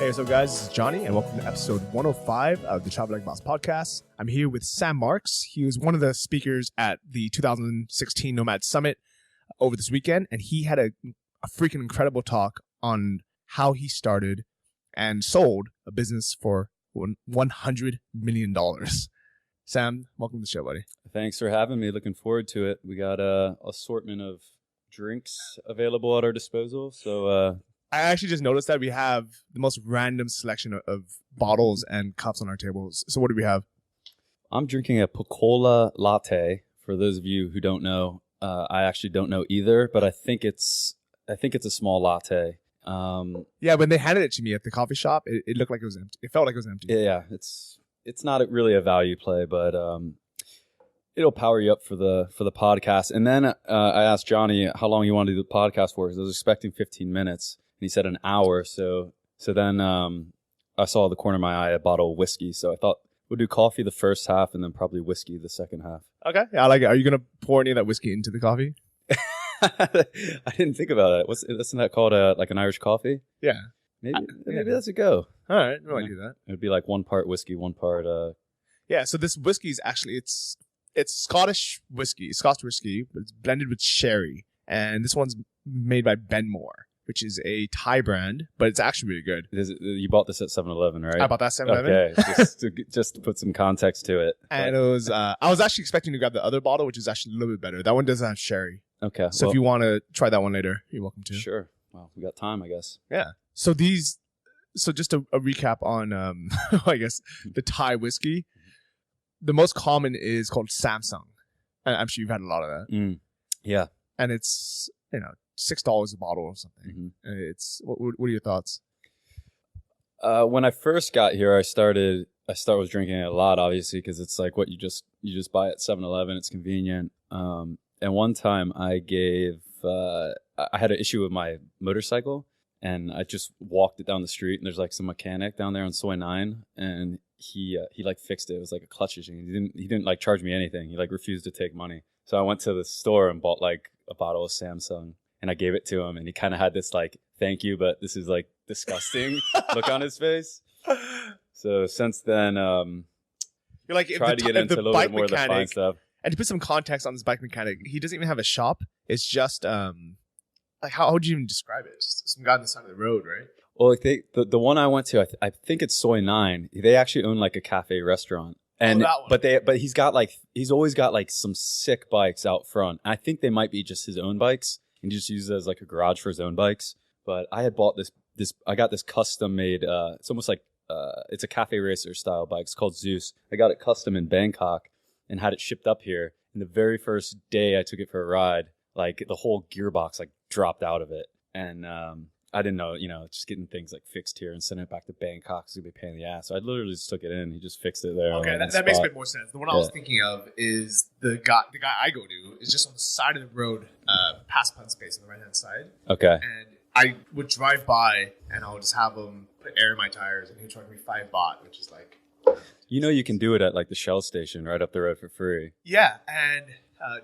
Hey, what's up, guys? This is Johnny, and welcome to episode 105 of the Travel Like Boss podcast. I'm here with Sam Marks. He was one of the speakers at the 2016 Nomad Summit over this weekend, and he had a freaking incredible talk on how he started and sold a business for $100 million. Sam, welcome to the show, buddy. Thanks for having me. Looking forward to it. We got a assortment of drinks available at our disposal, so I actually just noticed that we have the most random selection of bottles and cups on our tables. So what do we have? I'm drinking a Pocola latte. For those of you who don't know, I actually don't know either, but I think it's a small latte. Yeah, when they handed it to me at the coffee shop, it looked like it was empty. It felt like it was empty. Yeah, it's not really a value play, but it'll power you up for the podcast. And then I asked Johnny how long he wanted to do the podcast for, because I was expecting 15 minutes. And he said an hour. So then I saw the corner of my eye a bottle of whiskey. So I thought we'll do coffee the first half and then probably whiskey the second half. Okay. Yeah, I like it. Are you going to pour any of that whiskey into the coffee? I didn't think about it. Isn't that called like an Irish coffee? Yeah. Maybe that's a go. All right. We might do that. It would be like one part whiskey, one part... Yeah, so this whiskey is actually, it's Scottish whiskey, but it's blended with sherry. And this one's made by Benmore, which is a Thai brand, but it's actually really good. You bought this at 7-Eleven, right? I bought that 7-Eleven. Okay, just to put some context to it. And it was, I was actually expecting to grab the other bottle, which is actually a little bit better. That one doesn't have sherry. Okay. So if you want to try that one later, you're welcome to. Sure. Well, we got time, I guess. Yeah. So just a recap on, I guess, the Thai whiskey. The most common is called Samsung. And I'm sure you've had a lot of that. Yeah. And it's, $6 a bottle or something. Mm-hmm. It's what are your thoughts? When I first got here, I started with drinking it a lot, obviously, because it's like what you just buy at 7-Eleven. It's convenient. And one time I had an issue with my motorcycle, and I just walked it down the street, and there's like some mechanic down there on Soy 9, and he like fixed it. It was like a clutch issue. He didn't like charge me anything. He like refused to take money. So I went to the store and bought like a bottle of Samsung. And I gave it to him, and he kind of had this like, thank you, but this is like disgusting look on his face. So since then, you're like, tried to get into a little bit more of the fine stuff. And to put some context on this bike mechanic, he doesn't even have a shop. It's just like how would you even describe it? Just some guy on the side of the road, right? Well, like the one I went to, I think it's Soy 9. They actually own like a cafe restaurant. And that one. but he's always got like some sick bikes out front. I think they might be just his own bikes. And just use it as like a garage for his own bikes. But I had bought I got this custom made, it's almost like, it's a cafe racer style bike. It's called Zeus. I got it custom in Bangkok and had it shipped up here. And the very first day I took it for a ride, like the whole gearbox like dropped out of it. And I didn't know, just getting things like fixed here and sending it back to Bangkok is going to be a pain in the ass. So I literally just took it in. He just fixed it there. Okay, that makes a bit more sense. The one I was thinking of is the guy I go to is just on the side of the road, past Pun Space on the right-hand side. Okay. And I would drive by and I'll just have him put air in my tires and he'll charge me $5 baht, which is like... you can do it at like the Shell station right up the road for free. Yeah, and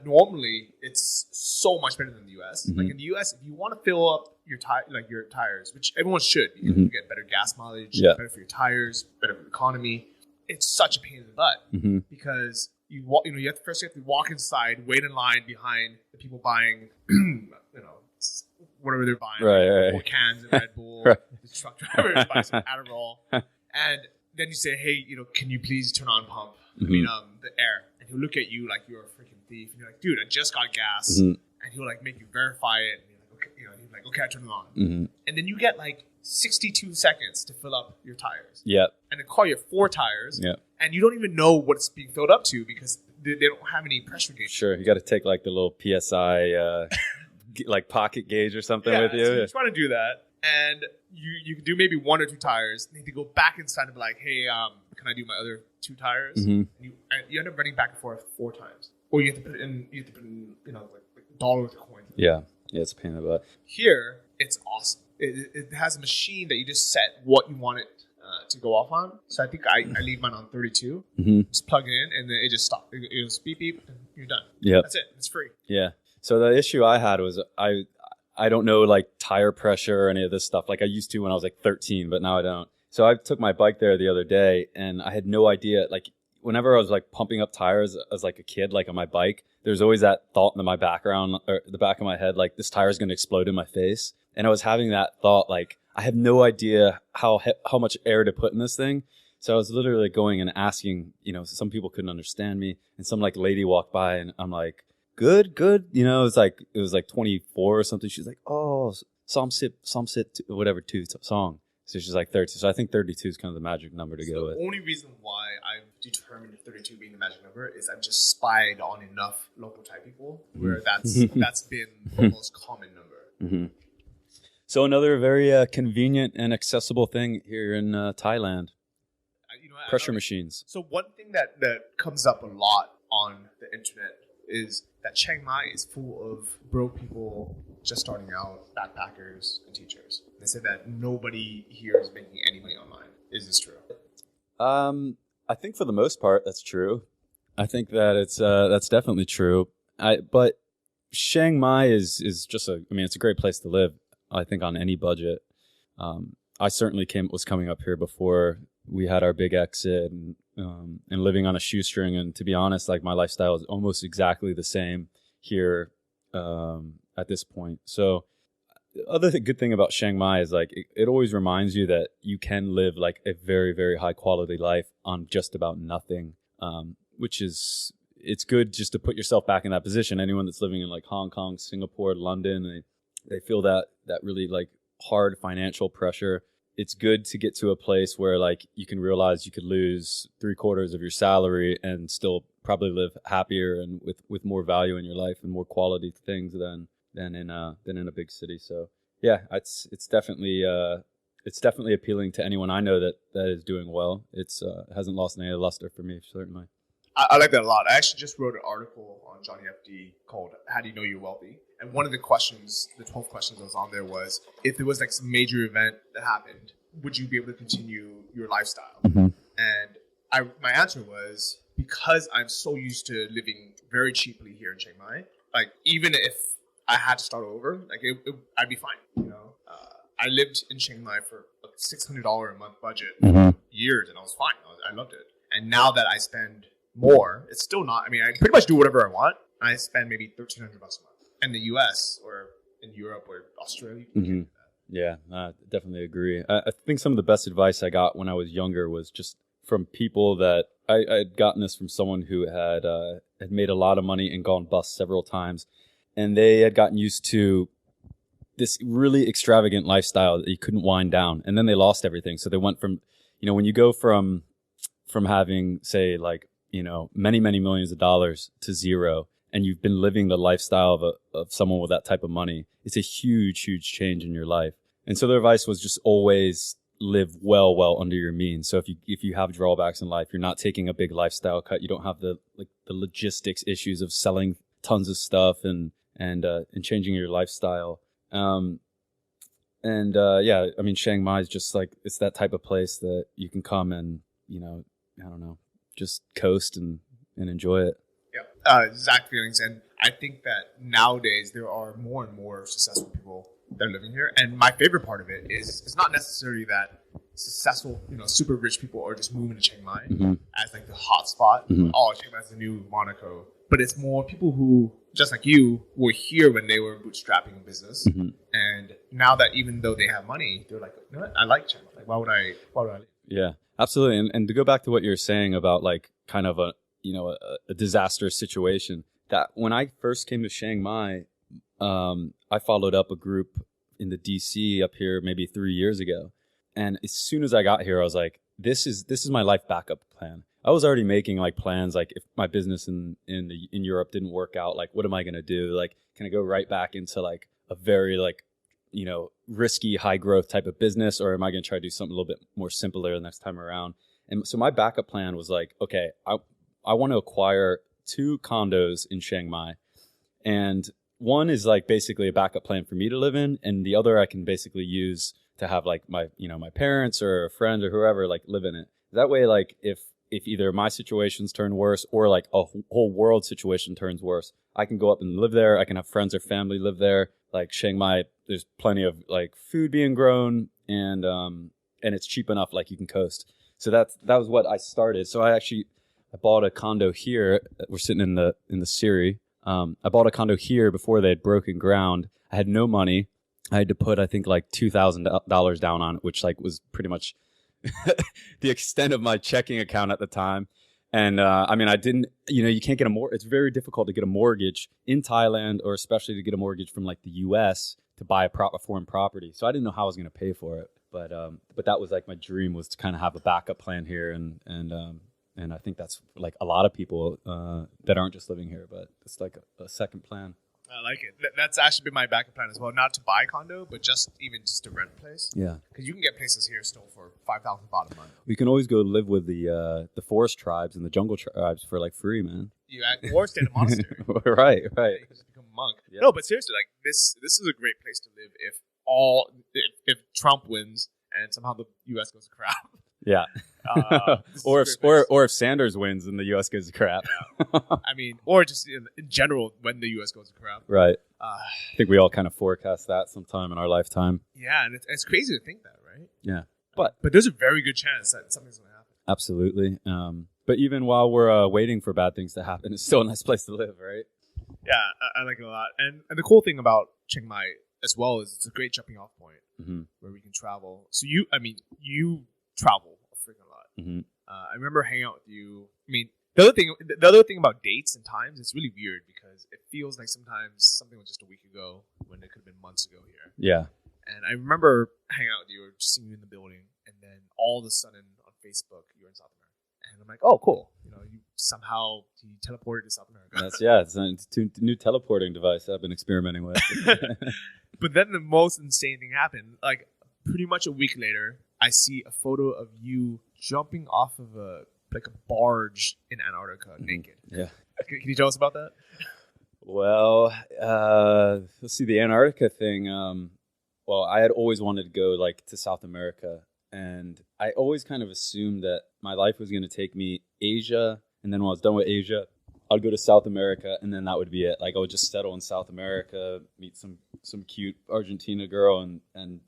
normally it's so much better than the US. Mm-hmm. Like in the US, if you want to fill up your tires, which everyone should, because you get better gas mileage, better for your tires, better for the economy. It's such a pain in the butt because you have to walk inside, wait in line behind the people buying, whatever they're buying, right. 4 cans of Red Bull. The truck driver is buying some Adderall, and then you say, "Hey, can you please turn on pump? I mean, the air." And he'll look at you like you're a freaking thief, and you're like, "Dude, I just got gas," and he'll like make you verify it. And he's like, "Okay, I turn it on," and then you get like 62 seconds to fill up your tires. Yep. And the car, you have 4 tires. Yep. And you don't even know what's being filled up to because they don't have any pressure gauge. Sure. You got to take like the little PSI, like pocket gauge or something with you. So you try to do that. And you can do maybe 1 or 2 tires. And you go back inside and be like, hey, can I do my other 2 tires? And you end up running back and forth 4 times. Or you have to put in like $1 with a coin. Yeah. Yeah, it's a pain in the butt. Here, it's awesome. It has a machine that you just set what you want it to go off on. So I think I leave mine on 32. Just plug it in, and then it just stops. It goes beep, beep, and you're done. Yeah. That's it. It's free. Yeah. So the issue I had was I I don't know like tire pressure or any of this stuff. Like I used to when I was like 13, but now I don't. So I took my bike there the other day and I had no idea, like whenever I was like pumping up tires as like a kid, like on my bike, there's always that thought in my background or the back of my head, like this tire is going to explode in my face. And I was having that thought, like I have no idea how much air to put in this thing. So I was literally going and asking, some people couldn't understand me, and some like lady walked by and I'm like, good. It was like 24 or something. She's like, oh, Psalm sit, whatever, song. So she's like 32. So I think 32 is kind of the magic number to go with. The only reason why I've determined 32 being the magic number is I've just spied on enough local Thai people where that's been the most common number. Mm-hmm. So another very convenient and accessible thing here in Thailand. Pressure machines. So one thing that comes up a lot on the internet is that Chiang Mai is full of broke people just starting out, backpackers and teachers. They said that nobody here is making any money online. Is this true? I think for the most part that's true. I think that that's definitely true. But Chiang Mai is just it's a great place to live. I think on any budget. I certainly was coming up here before we had our big exit and living on a shoestring. And to be honest, like my lifestyle is almost exactly the same here at this point. So the other good thing about Chiang Mai is like it always reminds you that you can live like a very, very high quality life on just about nothing, which is it's good just to put yourself back in that position. Anyone that's living in like Hong Kong, Singapore, London, they feel that really like hard financial pressure. It's good to get to a place where like you can realize you could lose 3/4 of your salary and still probably live happier and with more value in your life and more quality things than in a big city. So yeah, it's definitely appealing to anyone I know that is doing well. It hasn't lost any luster for me, certainly. I like that a lot. I actually just wrote an article on Johnny FD called "How Do You Know You're Wealthy?" And one of the questions, the 12 questions that was on there was, if there was like some major event that happened, would you be able to continue your lifestyle? Mm-hmm. And my answer was, because I'm so used to living very cheaply here in Chiang Mai, like even if I had to start over, like I'd be fine. I lived in Chiang Mai for a $600 a month budget for years, and I was fine. I loved it. And now that I spend more, it's still not. I mean, I pretty much do whatever I want. I spend maybe $1,300 a month in the U.S. or in Europe or Australia. Mm-hmm. Yeah, I definitely agree. I think some of the best advice I got when I was younger was just from people that I had gotten this from someone who had made a lot of money and gone bust several times, and they had gotten used to this really extravagant lifestyle that you couldn't wind down, and then they lost everything. So they went from, when you go from having, say, like, many, many millions of dollars to zero, and you've been living the lifestyle of someone with that type of money, it's a huge, huge change in your life. And so their advice was just always live well under your means. So if you have drawbacks in life, you're not taking a big lifestyle cut. You don't have the logistics issues of selling tons of stuff and changing your lifestyle. Yeah, I mean, Chiang Mai is just like, it's that type of place that you can come and, I don't know, just coast and enjoy it. Yeah, exact feelings. And I think that nowadays there are more and more successful people that are living here. And my favorite part of it is it's not necessarily that successful, super rich people are just moving to Chiang Mai as like the hot spot. Oh, Chiang Mai is the new Monaco. But it's more people who, just like you, were here when they were bootstrapping a business. And now that even though they have money, they're like, you know what? I like Chiang Mai. Like, why would I leave? Yeah, absolutely. And to go back to what you're saying about like kind of a disastrous situation, that when I first came to Chiang Mai, I followed up a group in the DC up here maybe 3 years ago. And as soon as I got here, I was like, this is my life backup plan. I was already making like plans, like if my business in Europe didn't work out, like what am I going to do? Like, can I go right back into like a very like, risky high growth type of business, or am I going to try to do something a little bit more simpler the next time around? And so my backup plan was like, okay, I want to acquire 2 condos in Chiang Mai, and one is like basically a backup plan for me to live in, and the other I can basically use to have like my my parents or a friend or whoever like live in it. That way, like if either my situations turn worse or like a whole world situation turns worse, I can go up and live there. I can have friends or family live there, like Chiang Mai, there's plenty of like food being grown, and it's cheap enough, like you can coast. So that was what I started. So I bought a condo here. We're sitting in the Siri. I bought a condo here before they had broken ground. I had no money. I had to put, I think, like $2,000 down on it, which like was pretty much the extent of my checking account at the time. And I mean, I didn't, you can't get it's very difficult to get a mortgage in Thailand, or especially to get a mortgage from like the US to buy a foreign property. So I didn't know how I was going to pay for it. But that was like my dream, was to kind of have a backup plan here. And I think that's like a lot of people that aren't just living here, but it's like a second plan. I like it. That's actually been my backup plan as well. Not to buy a condo, but just to rent a place. Yeah. Because you can get places here still for 5,000 baht a month. We can always go live with the forest tribes and the jungle tribes for like free, man. Or stay in a monastery. Right. You can just become a monk. Yeah. No, but seriously, like this is a great place to live if Trump wins and somehow the U.S. goes to crap. Yeah. Or if Sanders wins and the U.S. goes to crap. Yeah. I mean, or just in general when the U.S. goes to crap. Right. I think we all kind of forecast that sometime in our lifetime. Yeah, and it's crazy to think that, right? Yeah. But there's a very good chance that something's going to happen. Absolutely. But even while we're waiting for bad things to happen, it's still a nice place to live, right? Yeah, I like it a lot. And the cool thing about Chiang Mai as well is it's a great jumping off point where we can travel. So you travel a freaking lot. Mm-hmm. I remember hanging out with you. I mean, the other thing about dates and times, it's really weird because it feels like sometimes something was just a week ago when it could have been months ago here. Yeah. And I remember hanging out with you or just seeing you in the building, and then all of a sudden on Facebook you're in South America, and I'm like, oh, cool. You somehow teleported to South America. It's a new teleporting device I've been experimenting with. But then the most insane thing happened. Like pretty much a week later, I see a photo of you jumping off of a barge in Antarctica naked. Yeah. Can you tell us about that? Well, let's see, the Antarctica thing. Well, I had always wanted to go like to South America, and I always kind of assumed that my life was going to take me Asia, and then when I was done with Asia, I'd go to South America, and then that would be it. Like I would just settle in South America, meet some cute Argentina girl, and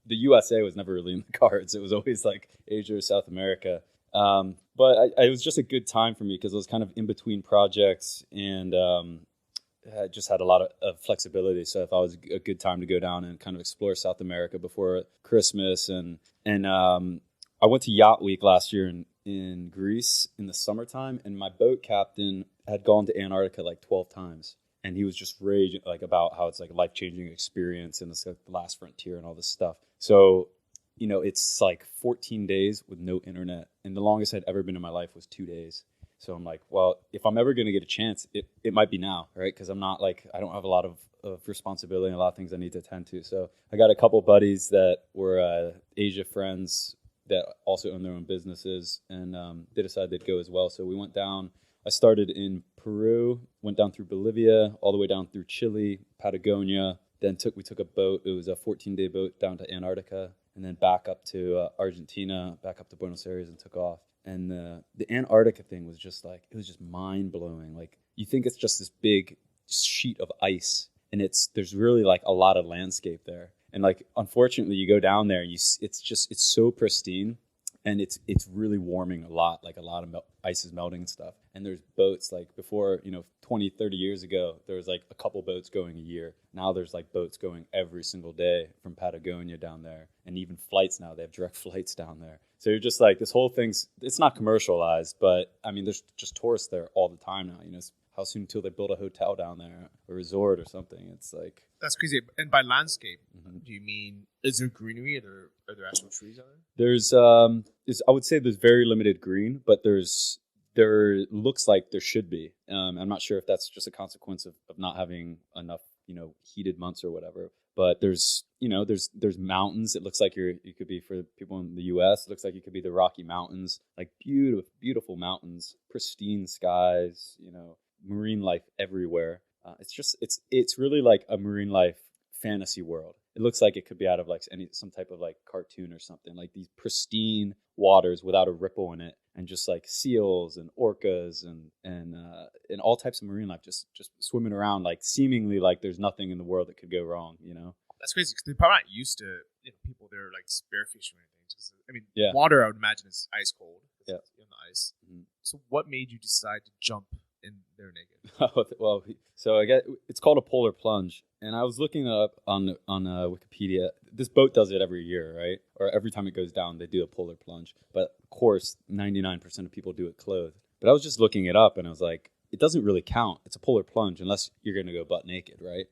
the USA was never really in the cards. It was always like Asia or South America. But it was just a good time for me because I was kind of in between projects, and I just had a lot of flexibility. So I thought it was a good time to go down and kind of explore South America before Christmas. And I went to Yacht Week last year in Greece in the summertime, and my boat captain had gone to Antarctica like 12 times. And he was just raging like about how it's like a life-changing experience and it's like the last frontier and all this stuff. So, it's like 14 days with no internet. And the longest I'd ever been in my life was 2 days. So I'm like, well, if I'm ever going to get a chance, it might be now, right? Because I don't have a lot of responsibility and a lot of things I need to attend to. So I got a couple buddies that were Asia friends that also own their own businesses, and they decided they'd go as well. So we went down. I started in Peru, went down through Bolivia, all the way down through Chile, Patagonia. Then we took a boat. It was a 14-day boat down to Antarctica, and then back up to Argentina, back up to Buenos Aires, and took off. And the Antarctica thing was just like, it was just mind-blowing. Like, you think it's just this big sheet of ice, and there's really like a lot of landscape there. And like, unfortunately, you go down there, it's so pristine, and it's really warming a lot. Like a lot of ice is melting and stuff. And there's boats like before, 20, 30 years ago, there was like a couple boats going a year. Now there's like boats going every single day from Patagonia down there. And even flights now, they have direct flights down there. So you're just like, this whole thing's, it's not commercialized, but I mean, there's just tourists there all the time now. How soon until they build a hotel down there, a resort or something? It's like, that's crazy. And by landscape, do you mean, is there greenery? Are there actual trees out there? There's I would say there's very limited green, but there looks like there should be. I'm not sure if that's just a consequence of not having enough, heated months or whatever. But there's mountains. It looks like you could be, for people in the U.S., it looks like you could be the Rocky Mountains, like beautiful, beautiful mountains, pristine skies, marine life everywhere. It's really like a marine life fantasy world. It looks like it could be out of like some type of like cartoon or something, like these pristine waters without a ripple in it. and just like seals and orcas and all types of marine life just swimming around, like seemingly like there's nothing in the world that could go wrong, you know? That's crazy because they're probably not used to people that are like spearfishing or anything. Just, I mean, Yeah. water I would imagine is ice cold. Yeah. In the ice. Mhm. So what made you decide to jump in there naked? Well, so I get it's called a polar plunge, and I was looking it up on Wikipedia. This boat does it every year, right? Or every time it goes down, they do a polar plunge. But of course, 99% of people do it clothed. But I was just looking it up, and I was like, it doesn't really count. It's a polar plunge unless you're going to go butt naked, right?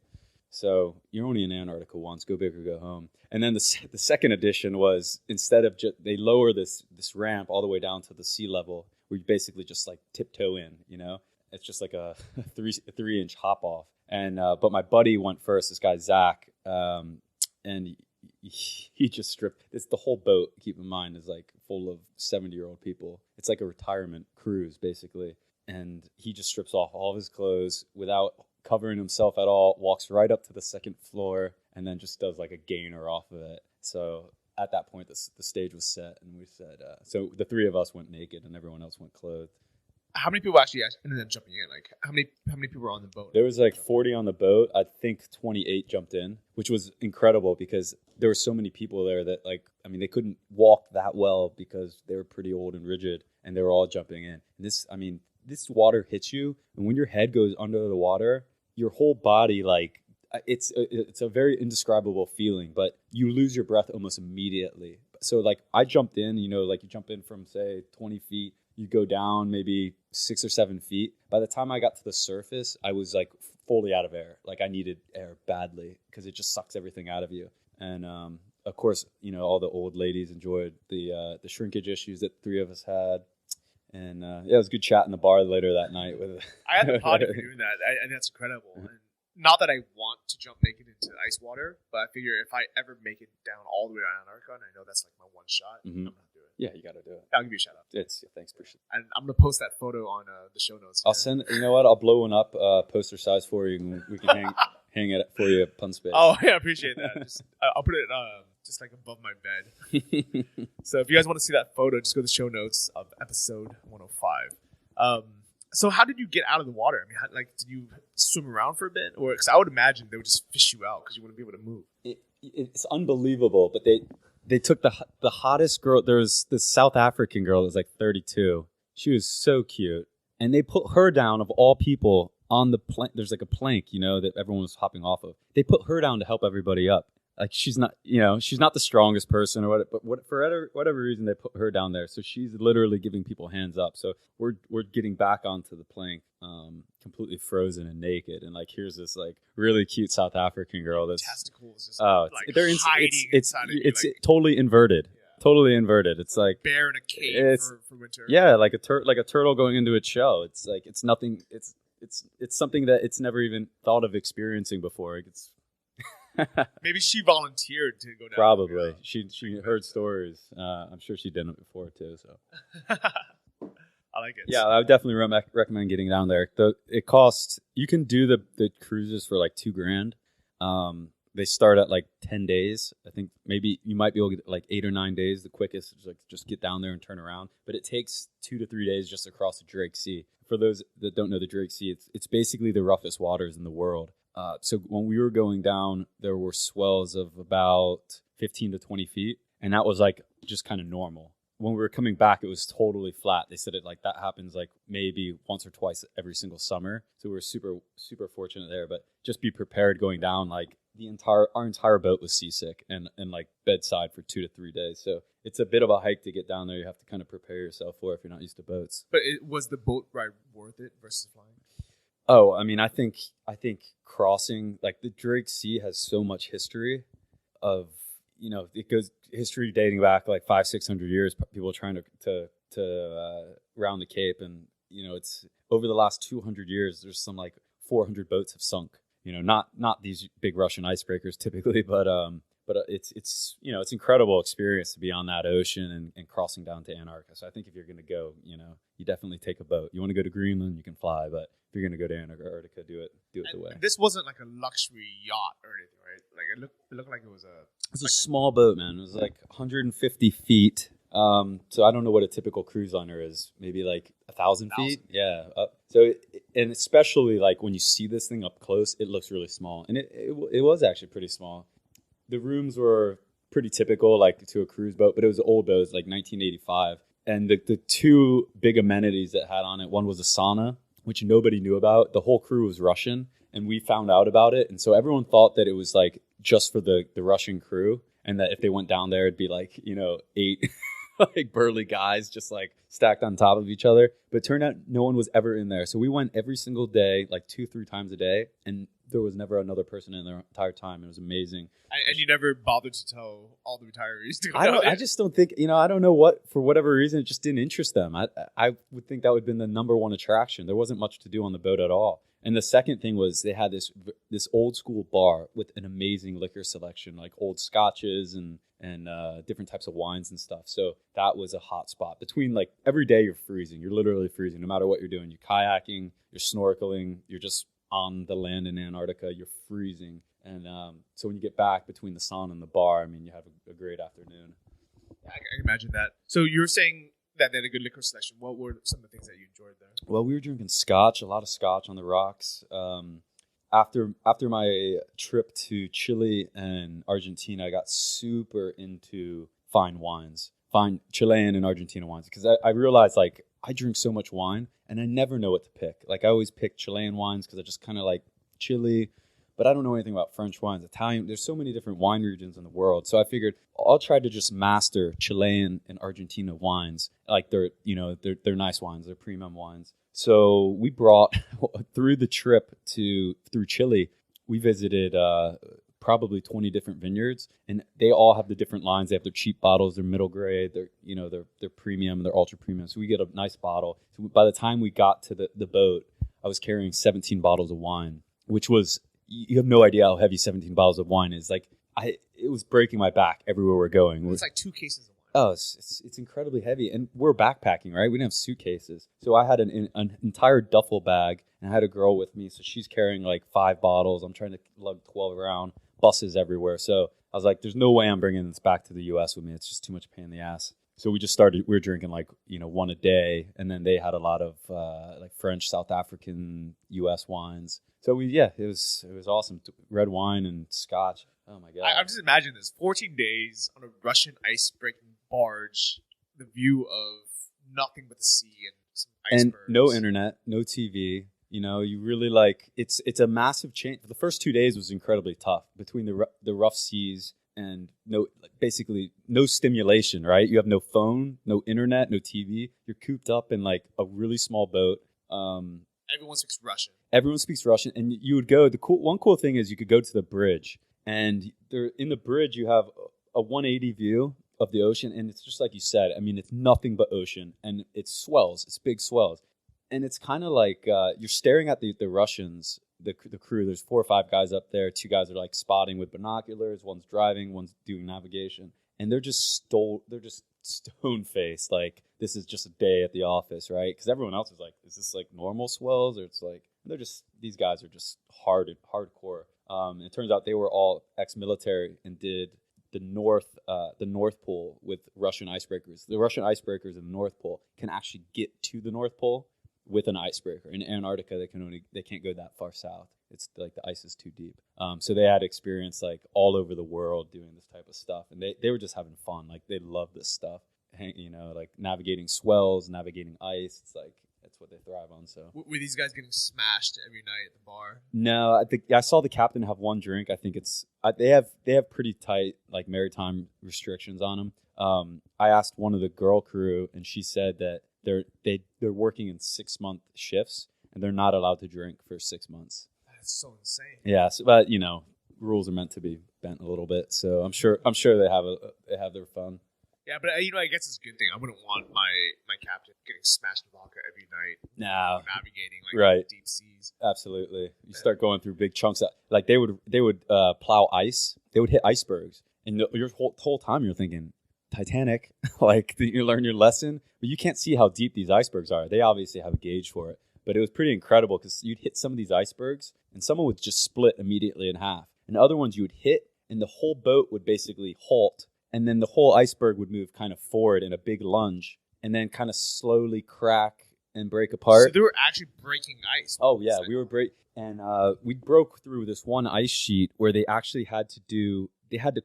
So you're only in Antarctica once. Go big or go home. And then the second edition was instead of they lower this ramp all the way down to the sea level, where you basically just like tiptoe in, you know. It's just like a 3-inch hop off. And but my buddy went first. This guy Zach, and he just stripped. It's the whole boat. Keep in mind is like full of 70-year-old people. It's like a retirement cruise basically. And he just strips off all of his clothes without covering himself at all. Walks right up to the second floor and then just does like a gainer off of it. So at that point, the stage was set, and we said. So the three of us went naked, and everyone else went clothed. How many people actually ended up jumping in? Like how many people were on the boat? There was like 40 on the boat. I think 28 jumped in, which was incredible because there were so many people there that like, I mean, they couldn't walk that well because they were pretty old and rigid, and they were all jumping in. And this water hits you, and when your head goes under the water, your whole body, like, it's a very indescribable feeling, but you lose your breath almost immediately. So like I jumped in, you know, like you jump in from say 20 feet, you go down maybe 6 or 7 feet. By the time I got to the surface, I was like fully out of air. Like I needed air badly because it just sucks everything out of you. And of course, you know, all the old ladies enjoyed the shrinkage issues that three of us had. And yeah, it was good chat in the bar later that night. I had the pod of doing that, and that's incredible. And not that I want to jump naked into ice water, but I figure if I ever make it down all the way to Antarctica, and I know that's like my one shot, I'm gonna do it. Yeah, you got to do it. I'll give you a shout out. Thanks, appreciate it. And I'm gonna post that photo on the show notes. I'll send. You know what? I'll blow one up, poster size for you, and we can hang it for you at Pun Space. Oh yeah, I appreciate that. I'll put it just like above my bed. So if you guys want to see that photo, just go to the show notes of episode 105. So how did you get out of the water? I mean, did you swim around for a bit? Or because I would imagine they would just fish you out because you wouldn't be able to move. It's unbelievable, but they took the hottest girl. There was this South African girl that was like 32. She was so cute. And they put her down, of all people, on the plank. There's like a plank, you know, that everyone was hopping off of. They put her down to help everybody up. Like she's not the strongest person or whatever, but for whatever reason they put her down there. So she's literally giving people hands up. So we're getting back onto the plank, completely frozen and naked, and like here's this like really cute South African girl that's testicles just it's totally inverted. Yeah. Totally inverted. It's like bear in a cave for winter. Yeah, like a turtle going into its shell. It's like it's nothing. It's something that it's never even thought of experiencing before. It's maybe she volunteered to go down. Probably. She heard stories. I'm sure she did it before too. So I like it. Yeah, I would definitely recommend getting down there. It costs. You can do the cruises for like $2,000. They start at like 10 days. I think maybe you might be able to get like 8 or 9 days. The quickest is like just get down there and turn around. But it takes 2 to 3 days just across the Drake Sea. For those that don't know the Drake Sea, it's basically the roughest waters in the world. So when we were going down, there were swells of about 15 to 20 feet. And that was like just kind of normal. When we were coming back, it was totally flat. They said it like that happens like maybe once or twice every single summer. So we were super, super fortunate there. But just be prepared going down. Like our entire boat was seasick and like bedside for 2 to 3 days. So it's a bit of a hike to get down there. You have to kind of prepare yourself for if you're not used to boats. But was the boat ride worth it versus flying? Oh, I mean, I think crossing, like the Drake Sea has so much history of, you know, it goes history dating back like 500-600 years, people trying to round the Cape. And, you know, it's over the last 200 years, there's some like 400 boats have sunk, you know, not these big Russian icebreakers typically, but it's, you know, it's incredible experience to be on that ocean and crossing down to Antarctica. So I think if you're going to go, you know, you definitely take a boat. You want to go to Greenland, you can fly, but if you're going to go to Antarctica, do it the way. This wasn't like a luxury yacht or anything, right? Like it looked like it was a small boat, man. It was like 150 feet. So I don't know what a typical cruise liner is. Maybe like 1,000 feet. Yeah. And especially like when you see this thing up close, it looks really small. And it was actually pretty small. The rooms were pretty typical, like to a cruise boat, but it was an old boat. It was like 1985. And the two big amenities that had on it, one was a sauna, which nobody knew about. The whole crew was Russian, and we found out about it. And so everyone thought that it was like just for the Russian crew, and that if they went down there, it'd be like, 8 like burly guys just like stacked on top of each other. But it turned out no one was ever in there. So we went every single day, like 2-3 times a day, and there was never another person in the entire time. It was amazing. And you never bothered to tell all the retirees to go I just don't think, I don't know what, for whatever reason, it just didn't interest them. I would think that would have been the number one attraction. There wasn't much to do on the boat at all. And the second thing was they had this old school bar with an amazing liquor selection, like old scotches and different types of wines and stuff. So that was a hot spot. Between like every day you're freezing. You're literally freezing no matter what you're doing. You're kayaking, you're snorkeling, you're just on the land in Antarctica, you're freezing. And so when you get back between the sauna and the bar, I mean, you have a great afternoon. I can imagine that. So you were saying that they had a good liquor selection. What were some of the things that you enjoyed there? Well, we were drinking scotch, a lot of scotch on the rocks. After my trip to Chile and Argentina, I got super into fine wines, fine Chilean and Argentina wines, because I realized like I drink so much wine and I never know what to pick. Like I always pick Chilean wines because I just kind of like Chile, but I don't know anything about French wines, Italian. There's so many different wine regions in the world. So I figured I'll try to just master Chilean and Argentina wines. Like they're nice wines, they're premium wines. So we brought through the trip through Chile, we visited probably 20 different vineyards, and they all have the different lines. They have their cheap bottles, their middle grade, they're premium, they're ultra premium. So we get a nice bottle. So by the time we got to the boat, I was carrying 17 bottles of wine, which was, you have no idea how heavy 17 bottles of wine is. Like it was breaking my back everywhere we're going. It's like 2 cases of wine. Oh, it's incredibly heavy. And we're backpacking, right? We didn't have suitcases. So I had an entire duffel bag, and I had a girl with me. So she's carrying like 5 bottles. I'm trying to lug 12 around, buses everywhere. So I was like, there's no way I'm bringing this back to the U.S. with me. It's just too much pain in the ass. So we were drinking like, one a day. And then they had a lot of like French, South African, U.S. wines. So it was awesome. Red wine and scotch. Oh my God. I'm just imagining this. 14 days on a Russian ice-breaking barge, the view of nothing but the sea and some icebergs. And no internet, no TV. You really like, it's a massive change. The first 2 days was incredibly tough between the rough seas and basically no stimulation, right? You have no phone, no internet, no TV. You're cooped up in like a really small boat. Everyone speaks Russian. Everyone speaks Russian, and you would go. One cool thing is you could go to the bridge, and there in the bridge you have a 180 view of the ocean, and it's just like you said. I mean, it's nothing but ocean, and it's swells. It's big swells, and it's kind of like you're staring at the Russians, the crew. There's 4 or 5 guys up there. 2 guys are like spotting with binoculars. One's driving. One's doing navigation, and they're just stone faced, like this is just a day at the office, right? Because everyone else is like, is this like normal swells, or it's like these guys are just hardcore. It turns out they were all ex-military and did the North Pole with Russian icebreakers. The Russian icebreakers in the North Pole can actually get to the North Pole with an icebreaker. In Antarctica, they can't go that far south. It's like the ice is too deep. So they had experience like all over the world doing this type of stuff, and they were just having fun. Like they love this stuff, like navigating swells, navigating ice. It's like that's what they thrive on. So were these guys getting smashed every night at the bar? No, I think I saw the captain have one drink. I think they have pretty tight like maritime restrictions on them. I asked one of the girl crew, and she said that they're working in 6-month shifts, and they're not allowed to drink for 6 months. That's so insane. Yeah, but rules are meant to be bent a little bit. So I'm sure they have their fun. Yeah, but I guess it's a good thing. I wouldn't want my captain getting smashed in vodka every night. No, navigating right. Deep seas. Absolutely. You start going through big chunks. Like they would plow ice. They would hit icebergs, and your whole time you're thinking Titanic. Like you learn your lesson, but you can't see how deep these icebergs are. They obviously have a gauge for it, but it was pretty incredible because you'd hit some of these icebergs, and someone would just split immediately in half, and other ones you would hit, and the whole boat would basically halt. and then the whole iceberg would move kind of forward in a big lunge, and then kind of slowly crack and break apart. So they were actually breaking ice. Oh yeah, we were and we broke through this one ice sheet where they actually had to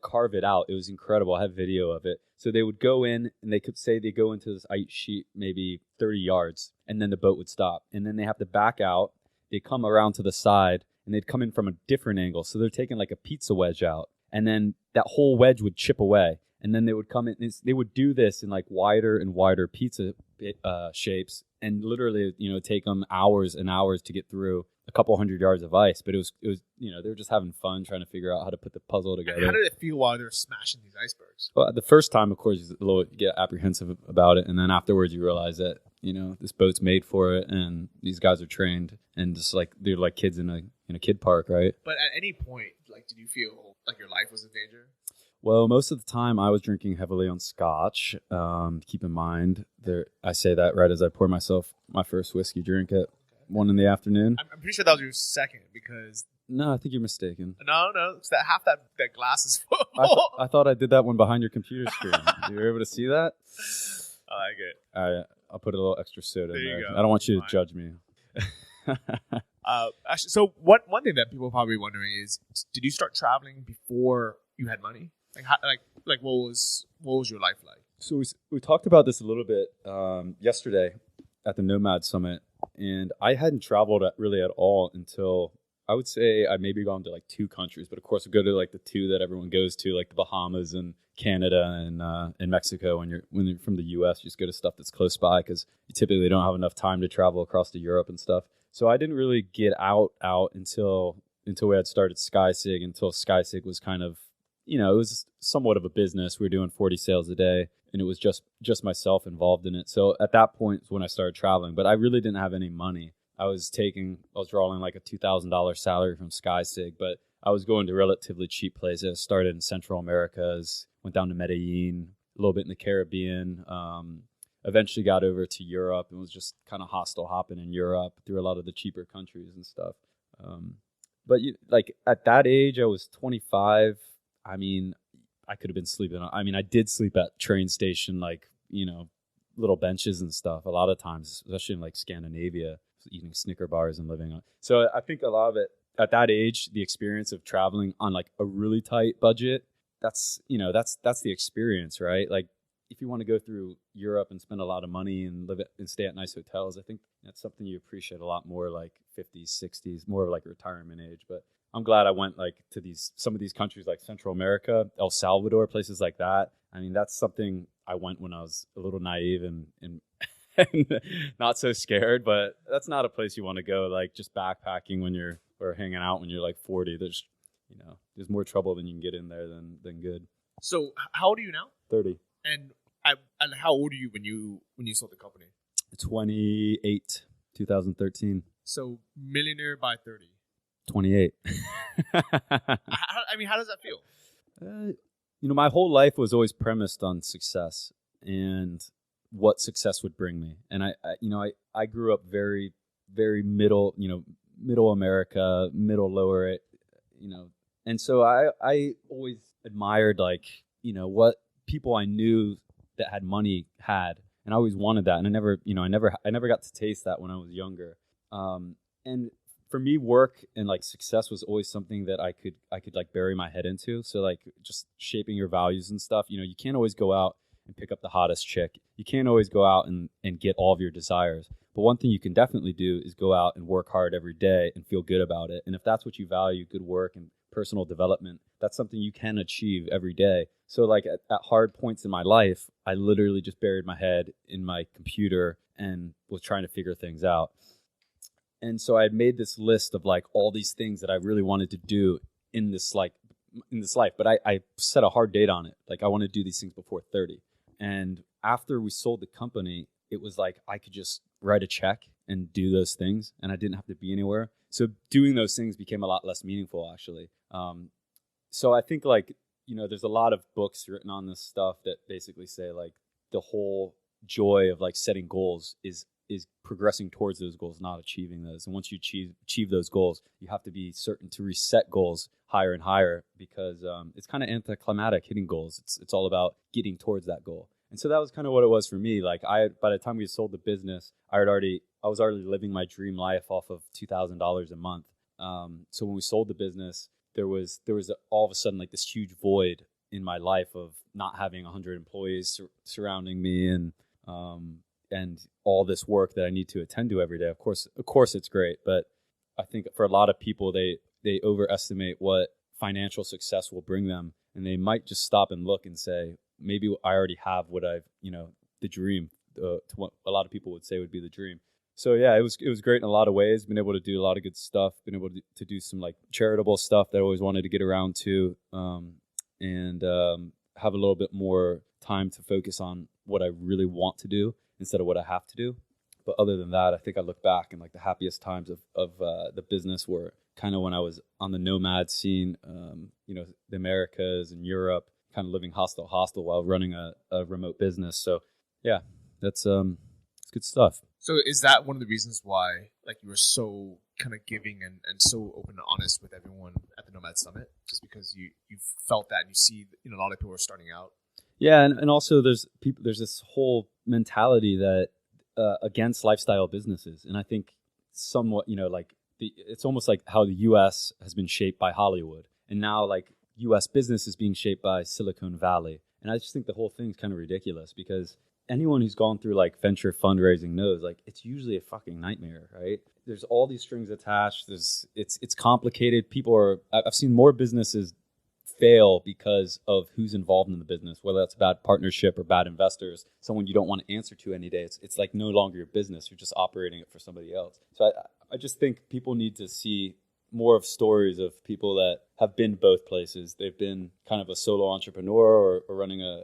carve it out. It was incredible. I have video of it. So they would go in, and they could say they go into this ice sheet maybe 30 yards, and then the boat would stop, and then they have to back out. They come around to the side, and they'd come in from a different angle. So they're taking like a pizza wedge out, and then that whole wedge would chip away, and then they would come in. They would do this in like wider and wider pizza shapes, and literally, take them hours and hours to get through a couple 100 yards of ice. But it was they were just having fun trying to figure out how to put the puzzle together. And how did it feel while they were smashing these icebergs? Well, the first time, of course, you get apprehensive about it, and then afterwards you realize that this boat's made for it, and these guys are trained, and just like they're like kids in a kid park, right? But at any point, like, did you feel like your life was in danger? Well, most of the time I was drinking heavily on scotch. Keep in mind, I say that right as I pour myself my first whiskey drink at 1 in the afternoon. I'm pretty sure that was your second, because... No, I think you're mistaken. No, it's that half that glass is full. I thought I did that one behind your computer screen. You were able to see that? I like it. I'll put a little extra soda in there. You go. I don't want you to judge me. Actually, so one thing that people are probably wondering is, did you start traveling before you had money? Like what was your life like? So we talked about this a little bit yesterday at the Nomad Summit, and I hadn't traveled really at all until I would say I'd maybe gone to like 2 countries, but of course I go to like the 2 that everyone goes to, like the Bahamas and Canada and Mexico. When you're from the U.S., you just go to stuff that's close by because you typically don't have enough time to travel across to Europe and stuff. So I didn't really get out until we had started SkySig, until SkySig was kind of, it was somewhat of a business. We were doing 40 sales a day, and it was just myself involved in it. So at that point is when I started traveling, but I really didn't have any money. I was drawing like a $2,000 salary from SkySig, but I was going to relatively cheap places. Started in Central Americas, went down to Medellin, a little bit in the Caribbean, eventually got over to Europe and was just kind of hostel hopping in Europe through a lot of the cheaper countries and stuff. But at that age, I was 25. I mean, I could have been sleeping. I did sleep at train station, little benches and stuff a lot of times, especially in like Scandinavia, eating Snicker bars and living on. So I think a lot of it at that age, the experience of traveling on like a really tight budget, that's the experience, right? Like if you want to go through Europe and spend a lot of money and stay at nice hotels, I think that's something you appreciate a lot more, like 50s, 60s, more of like a retirement age. But I'm glad I went like to some of these countries like Central America, El Salvador, places like that. I mean, that's something I went when I was a little naive and not so scared, but that's not a place you want to go, like just backpacking or hanging out when you're like 40. There's more trouble than you can get in there than good. So how old are you now? 30. And how old are you when you sold the company? 28, 2013. So millionaire by 30. 28. How does that feel? My whole life was always premised on success and what success would bring me. And I grew up very, very middle America, middle lower, and so I always admired what people I knew that had money had, and I always wanted that. And I never got to taste that when I was younger. And for me, work and like success was always something that I could like bury my head into. So like just shaping your values and stuff. You can't always go out and pick up the hottest chick. You can't always go out and get all of your desires. But one thing you can definitely do is go out and work hard every day and feel good about it. And if that's what you value, good work and personal development, that's something you can achieve every day. So like at hard points in my life, I literally just buried my head in my computer and was trying to figure things out. And so I had made this list of like all these things that I really wanted to do in this life. But I set a hard date on it. Like I want to do these things before 30. And after we sold the company, it was like I could just write a check and do those things, and I didn't have to be anywhere. So doing those things became a lot less meaningful, actually. So I think there's a lot of books written on this stuff that basically say like the whole joy of like setting goals is progressing towards those goals, not achieving those. And once you achieve those goals, you have to be certain to reset goals higher and higher because it's kind of anticlimactic hitting goals. It's all about getting towards that goal. And so that was kind of what it was for me. Like by the time we sold the business, I was already living my dream life off of $2,000 a month. So when we sold the business, there was all of a sudden like this huge void in my life of not having 100 employees surrounding me and all this work that I need to attend to every day. Of course it's great, but I think for a lot of people, they overestimate what financial success will bring them, and they might just stop and look and say, maybe I already have what the dream, to what a lot of people would say would be the dream. So yeah, it was great in a lot of ways. Been able to do a lot of good stuff. Been able to do some like charitable stuff that I always wanted to get around to, and have a little bit more time to focus on what I really want to do instead of what I have to do. But other than that, I think I look back and like the happiest times of the business were kind of when I was on the nomad scene, the Americas and Europe, kind of living hostel while running a remote business. So yeah, it's good stuff. So is that one of the reasons why like you were so kind of giving and so open and honest with everyone at the Nomad Summit? Just because you felt that and you see a lot of people are starting out? Yeah, and also there's this whole mentality that against lifestyle businesses, and I think somewhat it's almost like how the U.S. has been shaped by Hollywood, and now like U.S. business is being shaped by Silicon Valley, and I just think the whole thing's kind of ridiculous because anyone who's gone through like venture fundraising knows like it's usually a fucking nightmare, right? There's all these strings attached. It's complicated. I've seen more businesses fail because of who's involved in the business, whether that's a bad partnership or bad investors, someone you don't want to answer to any day. It's like no longer your business. You're just operating it for somebody else. So I just think people need to see more of stories of people that have been both places. They've been kind of a solo entrepreneur or running a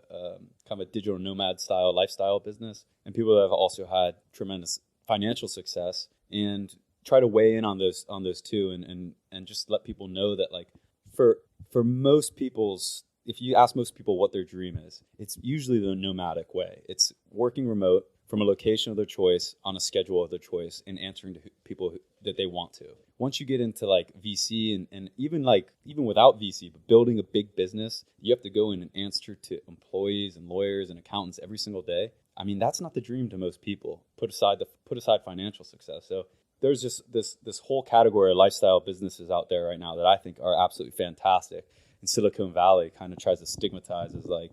kind of a digital nomad style lifestyle business, and people that have also had tremendous financial success, and try to weigh in on those two and just let people know that like for most people's, if you ask most people what their dream is, it's usually the nomadic way. It's working remote from a location of their choice on a schedule of their choice and answering to people that they want to. Once you get into like VC and even without VC, but building a big business, you have to go in and answer to employees and lawyers and accountants every single day. I mean, that's not the dream to most people. Put aside financial success. So there's just this whole category of lifestyle businesses out there right now that I think are absolutely fantastic. And Silicon Valley kind of tries to stigmatize as like,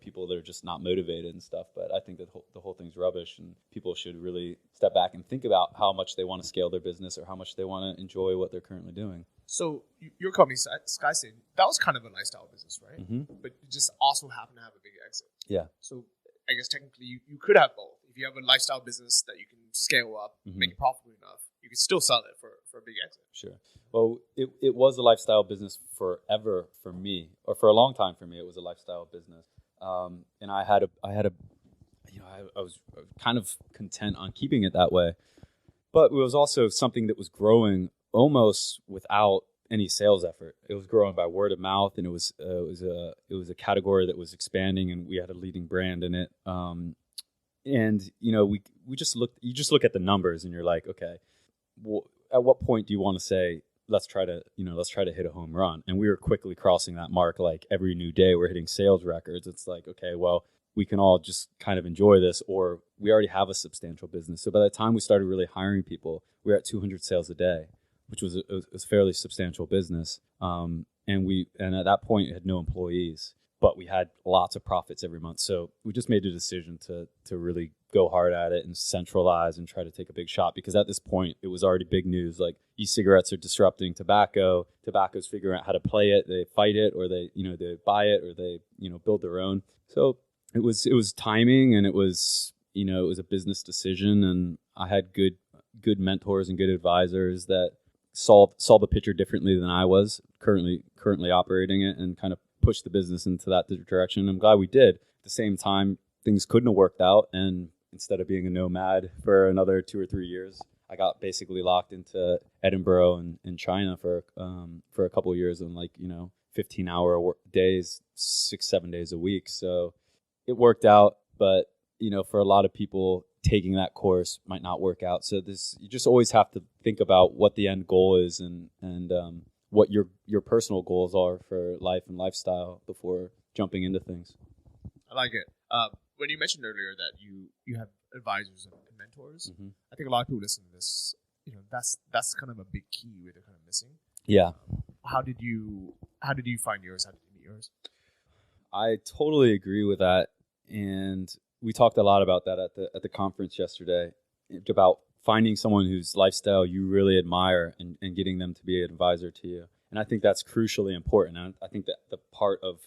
people that are just not motivated and stuff. But I think that the whole thing's rubbish, and people should really step back and think about how much they want to scale their business or how much they want to enjoy what they're currently doing. So your company, SkySafe, that was kind of a lifestyle business, right? Mm-hmm. But you just also happen to have a big exit. Yeah. So I guess technically you could have both. If you have a lifestyle business that you can scale up, mm-hmm. make it profitable enough, you can still sell it for a big exit. Sure. Well, it was a lifestyle business forever for me, or for a long time for me. It was a lifestyle business, and I was kind of content on keeping it that way. But it was also something that was growing almost without any sales effort. It was growing by word of mouth, and it was a category that was expanding, and we had a leading brand in it. And we just looked. You just look at the numbers, and you're like, okay, well, at what point do you want to say, let's try to hit a home run? And we were quickly crossing that mark. Like every new day, we're hitting sales records. It's like, okay, well, we can all just kind of enjoy this, or we already have a substantial business. So by the time we started really hiring people, we were at 200 sales a day, which was a fairly substantial business. And at that point, had no employees, but we had lots of profits every month. So we just made a decision to really go hard at it and centralize and try to take a big shot, because at this point it was already big news. Like e-cigarettes are disrupting tobacco. Tobacco's figuring out how to play it. They fight it, or they buy it, or they build their own. So it was timing, and it was a business decision, and I had good mentors and good advisors that saw the picture differently than I was currently operating it, and kind of pushed the business into that direction. I'm glad we did. At the same time, things couldn't have worked out, and instead of being a nomad for another 2 or 3 years, I got basically locked into Edinburgh and in China for a couple of years, on 15-hour days, 6-7 days a week. So it worked out, but for a lot of people, taking that course might not work out. So you just always have to think about what the end goal is, and what your personal goals are for life and lifestyle before jumping into things. I like it. When you mentioned earlier that you have advisors and mentors, Mm-hmm. I think a lot of people listen to this. That's kind of a big key where they're kind of missing. Yeah. How did you find yours? How did you meet yours? I totally agree with that, and we talked a lot about that at the conference yesterday, about finding someone whose lifestyle you really admire and getting them to be an advisor to you. And I think that's crucially important. I think that the part of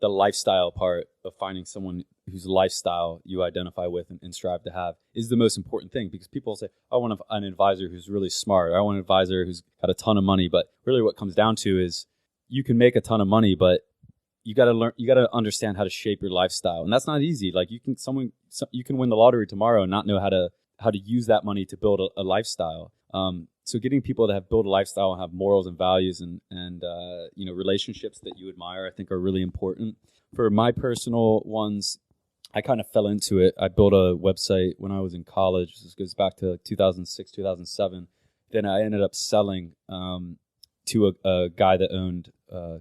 the lifestyle part of finding someone whose lifestyle you identify with and strive to have is the most important thing, because people say, I want an advisor who's really smart. I want an advisor who's got a ton of money. But really what comes down to is you can make a ton of money, but you got to learn, you got to understand how to shape your lifestyle. And that's not easy. Like you can win the lottery tomorrow and not know how to use that money to build a lifestyle. So getting people to have built a lifestyle and have morals and values and relationships that you admire, I think are really important. For my personal ones, I kind of fell into it. I built a website when I was in college. This goes back to 2006, 2007. Then I ended up selling to a guy that owned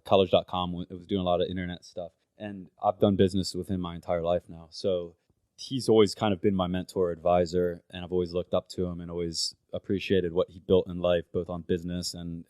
college.com. It was doing a lot of internet stuff. And I've done business with him my entire life now. So he's always kind of been my mentor advisor, and I've always looked up to him and always appreciated what he built in life, both on business and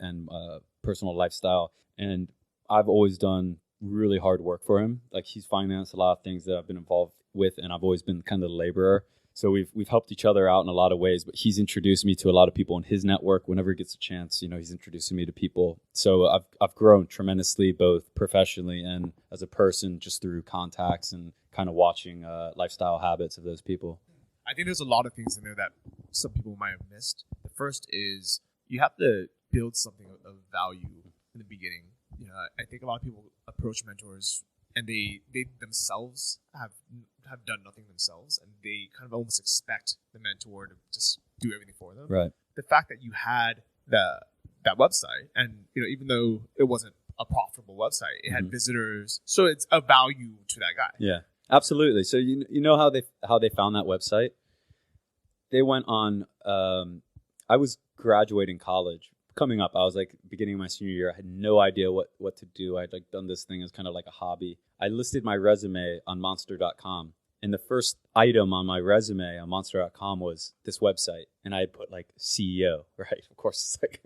personal lifestyle. And I've always done really hard work for him. Like he's financed a lot of things that I've been involved with, and I've always been kind of the laborer. So we've helped each other out in a lot of ways, but he's introduced me to a lot of people in his network. Whenever he gets a chance, he's introducing me to people. So I've grown tremendously, both professionally and as a person, just through contacts and kind of watching lifestyle habits of those people. I think there's a lot of things in there that some people might have missed. The first is you have to build something of value in the beginning. I think a lot of people approach mentors and they themselves have done nothing themselves, and they kind of almost expect the mentor to just do everything for them. Right. The fact that you had that website, and even though it wasn't a profitable website, it had visitors, so it's a value to that guy. Yeah, absolutely. So you know how they found that website? They went on. I was graduating college. Coming up, I was like beginning of my senior year. I had no idea what to do. I'd like done this thing as kind of like a hobby. I listed my resume on monster.com, and the first item on my resume on monster.com was this website, and I had put like CEO, right? Of course, it's like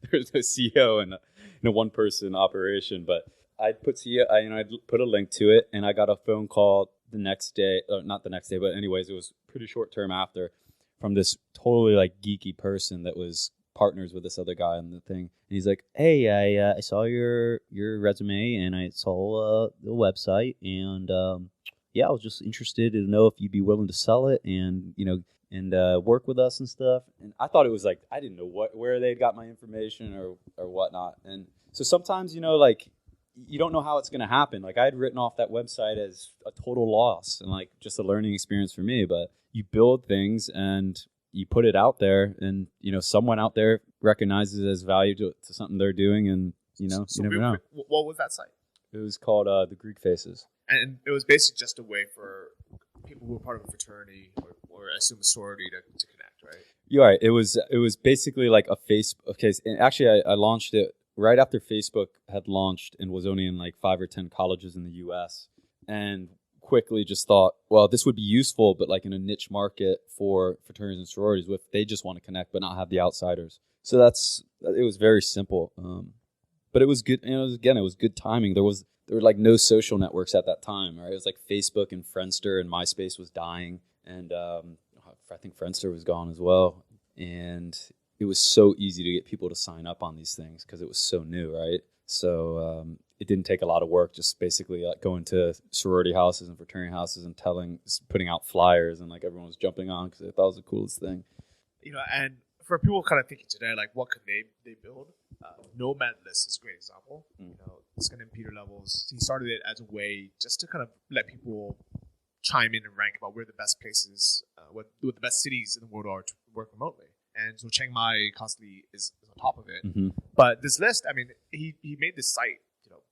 there's no CEO in a one person operation, but I'd put CEO. I'd put a link to it, and I got a phone call the next day, or not the next day, but anyways, it was pretty short term after, from this totally like geeky person that was partners with this other guy on the thing, and he's like, "Hey, I saw your resume and I saw the website, and I was just interested to know if you'd be willing to sell it and work with us and stuff." And I thought it was like I didn't know where they got my information or whatnot. And so sometimes like you don't know how it's gonna happen. Like I had written off that website as a total loss and like just a learning experience for me. But you build things and you put it out there, and someone out there recognizes it as value to something they're doing, and you never know. What was that site? It was called the Greek Faces, and it was basically just a way for people who were part of a fraternity or I assume a sorority to connect, right? You're right. It was basically like a Facebook case. And actually, I launched it right after Facebook had launched and was only in like 5 or 10 colleges in the U.S. and quickly just thought, well, this would be useful, but like in a niche market for fraternities and sororities, if they just want to connect but not have the outsiders. So it was very simple, but it was good. It was good timing. There were like no social networks at that time, right? It was like Facebook and Friendster, and MySpace was dying, and I think Friendster was gone as well. And it was so easy to get people to sign up on these things because it was so new, right? So it didn't take a lot of work, just basically like going to sorority houses and fraternity houses and putting out flyers, and like everyone was jumping on because they thought it was the coolest thing. And for people kind of thinking today, like what could they build? Nomad List is a great example. Scott and Peter Levels, he started it as a way just to kind of let people chime in and rank about where the best places, what the best cities in the world are to work remotely. And so Chiang Mai constantly is on top of it. Mm-hmm. But this list, I mean, he made this site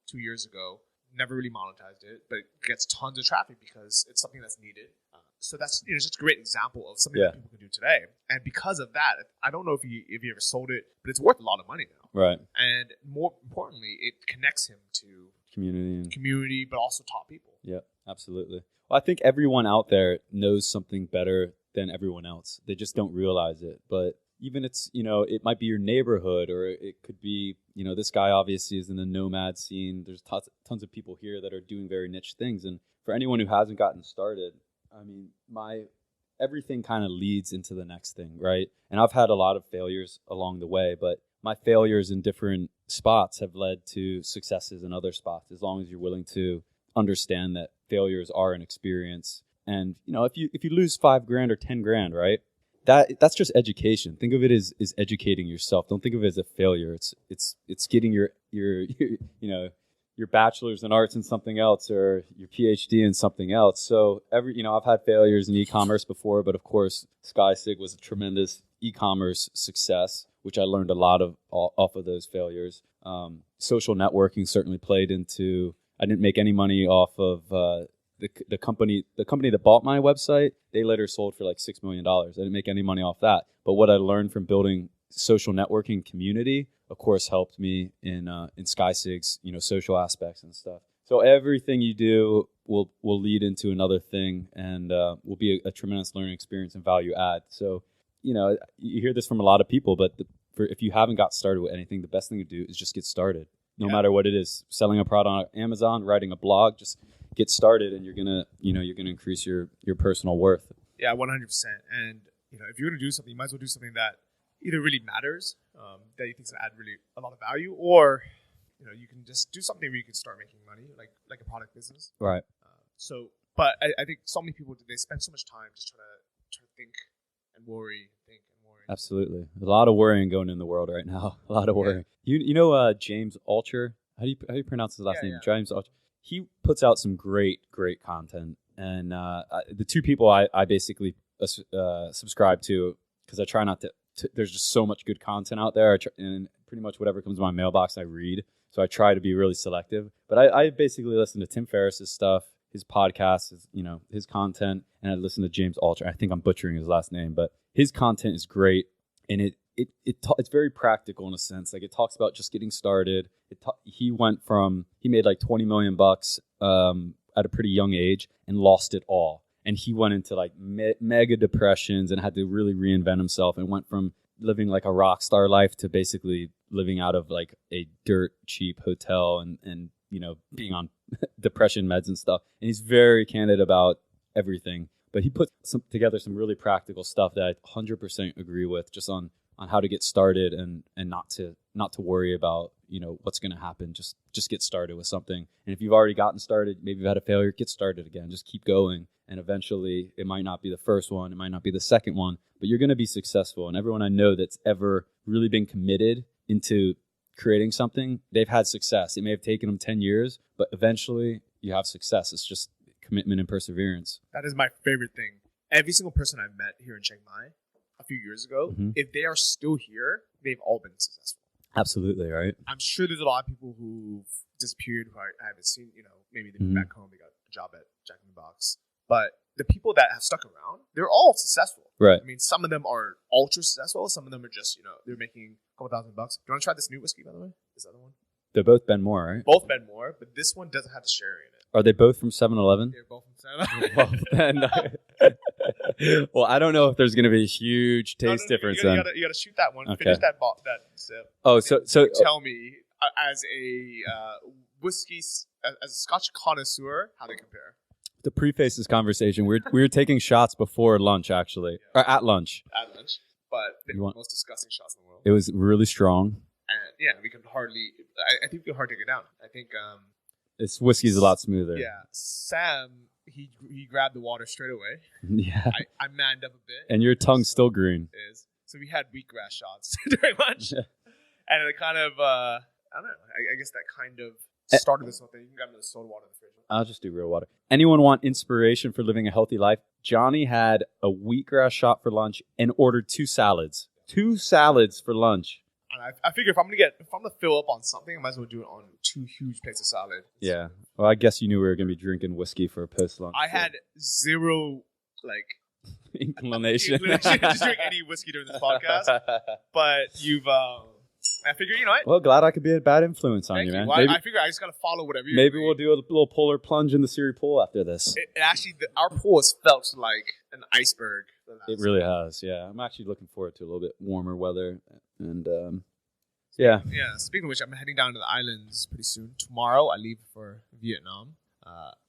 2 years ago, never really monetized it, but it gets tons of traffic because it's something that's needed. So that's just a great example of something that people can do doing today. And because of that, I don't know if you ever sold it, but it's worth a lot of money now. Right. And more importantly, it connects him to community, but also top people. Yeah, absolutely. Well, I think everyone out there knows something better than everyone else. They just don't realize it. But even it's, it might be your neighborhood, or it could be, this guy obviously is in the nomad scene. There's tons of people here that are doing very niche things. And for anyone who hasn't gotten started, I mean, everything kind of leads into the next thing, right? And I've had a lot of failures along the way, but my failures in different spots have led to successes in other spots, as long as you're willing to understand that failures are an experience. And, if you lose $5,000 or $10,000, right? That's just education. Think of it as educating yourself. Don't think of it as a failure. It's getting your bachelor's in arts in something else, or your PhD in something else. So I've had failures in e-commerce before, but of course SkySig was a tremendous e-commerce success, which I learned a lot off of those failures. Social networking certainly played into. I didn't make any money off of the company that bought my website. They later sold for like $6 million. I didn't make any money off that. But what I learned from building social networking community, of course, helped me in SkySig's social aspects and stuff. So everything you do will lead into another thing, and will be a tremendous learning experience and value add. So you hear this from a lot of people, but if you haven't got started with anything, the best thing to do is just get started. No matter what it is, selling a product on Amazon, writing a blog, just get started, and you're gonna increase your personal worth. Yeah, 100%. And if you're gonna do something, you might as well do something that either really matters, that you think is gonna add really a lot of value, or you can just do something where you can start making money, like a product business. Right. But I think so many people, they spend so much time just trying to think and worry. Absolutely. There's a lot of worrying going in the world right now. A lot of worrying. James Altucher? How do you pronounce his last name? Yeah. James Altucher. He puts out some great content. And the two people I basically subscribe to, because I try not to, there's just so much good content out there. And pretty much whatever comes in my mailbox, I read. So I try to be really selective. But I basically listen to Tim Ferriss's stuff, his podcast, his content, and I listen to James Altucher. I think I'm butchering his last name, but his content is great, and it's very practical in a sense. Like, it talks about just getting started. He made like $20 million at a pretty young age and lost it all, and he went into like mega depressions and had to really reinvent himself, and went from living like a rock star life to basically living out of like a dirt cheap hotel and being on depression meds and stuff. And he's very candid about everything. But he put together some really practical stuff that I 100% agree with, just on how to get started and not to worry about what's going to happen. Just get started with something. And if you've already gotten started, maybe you've had a failure, get started again. Just keep going. And eventually, it might not be the first one, it might not be the second one, but you're going to be successful. And everyone I know that's ever really been committed into creating something, they've had success. It may have taken them 10 years, but eventually you have success. It's just commitment and perseverance. That is my favorite thing. Every single person I've met here in Chiang Mai a few years ago, if they are still here, they've all been successful. Absolutely, right? I'm sure there's a lot of people who've disappeared who I haven't seen. Maybe they moved back home, they got a job at Jack in the Box. But the people that have stuck around, they're all successful. Right. I mean, some of them are ultra successful. Some of them are just, they're making a couple $1,000. Do you want to try this new whiskey, by the way? This other one? They're both Benmore, right? Both Benmore, but this one doesn't have the sherry in it. Are they both from 7-Eleven? They're both from 7-Eleven. Well, I don't know if there's going to be a huge taste difference. You got to shoot that one. Okay. Finish that sip. Oh, so tell me, as a whiskey, as a Scotch connoisseur, how they compare. To preface this conversation, we were taking shots before lunch, actually, or at lunch. At lunch, but the most disgusting shots in the world. It was really strong. And we can hardly. I think we can hardly take it down. I think this whiskey's a lot smoother. Yeah, Sam, he grabbed the water straight away. Yeah, I manned up a bit, and your tongue's still green. It is. So we had wheatgrass shots during lunch, and it kind of I don't know. I guess that kind of started this whole thing. You can grab another soda water in the fridge. I'll just do real water. Anyone want inspiration for living a healthy life? Johnny had a wheatgrass shot for lunch and ordered 2 salads. 2 salads for lunch. And I figure if I'm gonna fill up on something, I might as well do it on 2 huge plates of salad. Yeah. Well, I guess you knew we were gonna be drinking whiskey for a post lunch. I had zero inclination. Just drink any whiskey during this podcast. But you've, I figure, you know what? Well, glad I could be a bad influence on Thank you, you. man. Well, Maybe, I figure I just got to follow whatever you maybe we'll do a little polar plunge in the Siri pool after this. It actually, our pool has felt like an iceberg. It really has, yeah. I'm actually looking forward to a little bit warmer weather. And, yeah. Yeah, speaking of which, I'm heading down to the islands pretty soon. Tomorrow, I leave for Vietnam.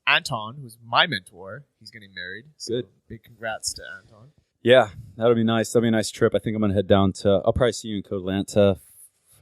Anton, who's my mentor, he's getting married. So Good. Big congrats to Anton. Yeah, that'll be nice. That'll be a nice trip. I think I'm going to head down to, I'll probably see you in Koh Lanta.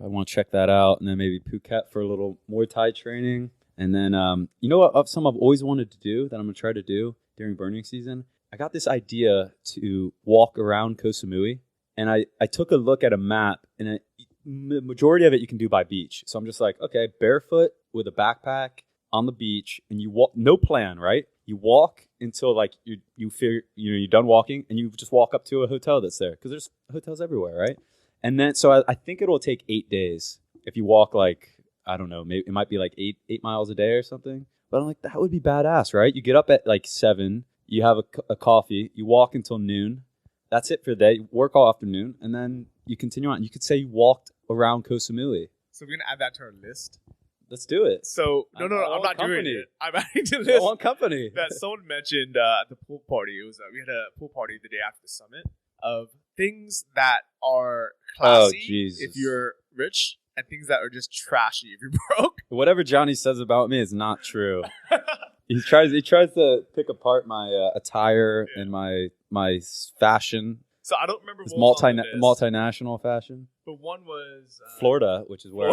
I want to check that out. And then maybe Phuket for a little Muay Thai training. And then, you know what? Something I've always wanted to do that I'm going to try to do during burning season. I got this idea to walk around Koh Samui. And I took a look at a map, and the majority of it you can do by beach. So I'm just like, okay, barefoot with a backpack on the beach, and you walk, no plan, right? You walk until like you figure, you know, you're done walking, and you just walk up to a hotel that's there, because there's hotels everywhere, right? And then so I think it'll take 8 days if you walk, like, I don't know, maybe it might be like eight miles a day or something. But I'm like, that would be badass, right? You get up at like 7, you have a coffee, you walk until noon. That's it for the day. You work all afternoon, and then you continue on. You could say you walked around Koh Samui. So we're going to add that to our list. Let's do it. So, no, I'm not doing it. I'm adding to the I list want company. that someone mentioned at the pool party. It was we had a pool party the day after the summit of things that are classy if you're rich, and things that are just trashy if you're broke. Whatever Johnny says about me is not true. He tries to pick apart my attire and my fashion. So I don't remember It's what was on the list, multinational fashion. but one was Florida, which is where,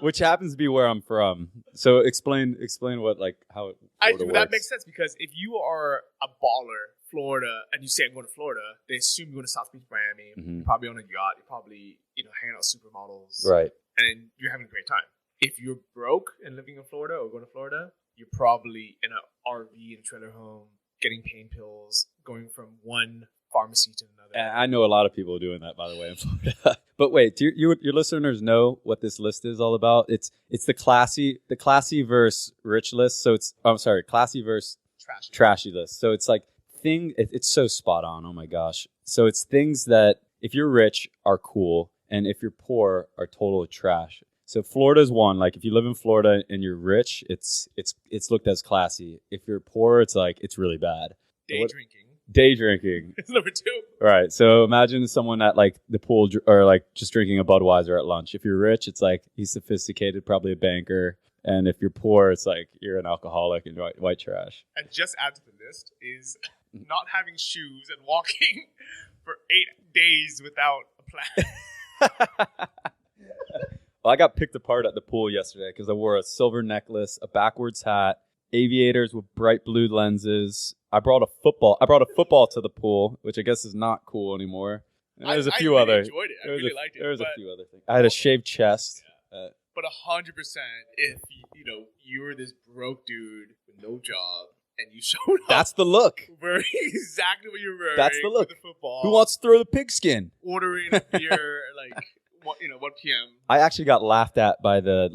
which happens to be where I'm from. So explain what, like, how it Florida that works. makes sense, because if you are a baller, Florida, and you say I'm going to Florida, they assume you're going to South Beach, Miami. Mhm. You're probably on a yacht. You're probably hanging out with supermodels, Right. and you're having a great time. If you're broke and living in Florida or going to Florida, you're probably in an RV in a trailer home, getting pain pills, going from one pharmacy to another. And I know a lot of people doing that, by the way, in Florida. But wait, do your listeners know what this list is all about? It's the classy versus rich list. So classy versus trashy list. So it's like it's so spot on. Oh my gosh. So it's things that if you're rich are cool, and if you're poor are total trash. So Florida's one. Like if you live in Florida and you're rich, it's looked as classy. If you're poor, it's like it's really bad. Day drinking. It's number 2. Right. So imagine someone at like the pool or like just drinking a Budweiser at lunch. If you're rich, it's like he's sophisticated, probably a banker. And if you're poor, it's like you're an alcoholic and white trash. And just add to the list is not having shoes and walking for 8 days without a plan. Well, I got picked apart at the pool yesterday because I wore a silver necklace, a backwards hat, aviators with bright blue lenses. I brought a football to the pool, which I guess is not cool anymore. And there's a few really other. enjoyed it. I really liked it. There was a few other things. I had a shaved chest. Yeah. But 100%, if you were this broke dude with no job and you showed up, that's the look. Wearing exactly what you're wearing. That's the look. With the football. Who wants to throw the pigskin? Ordering a beer like 1 p.m. I actually got laughed at by the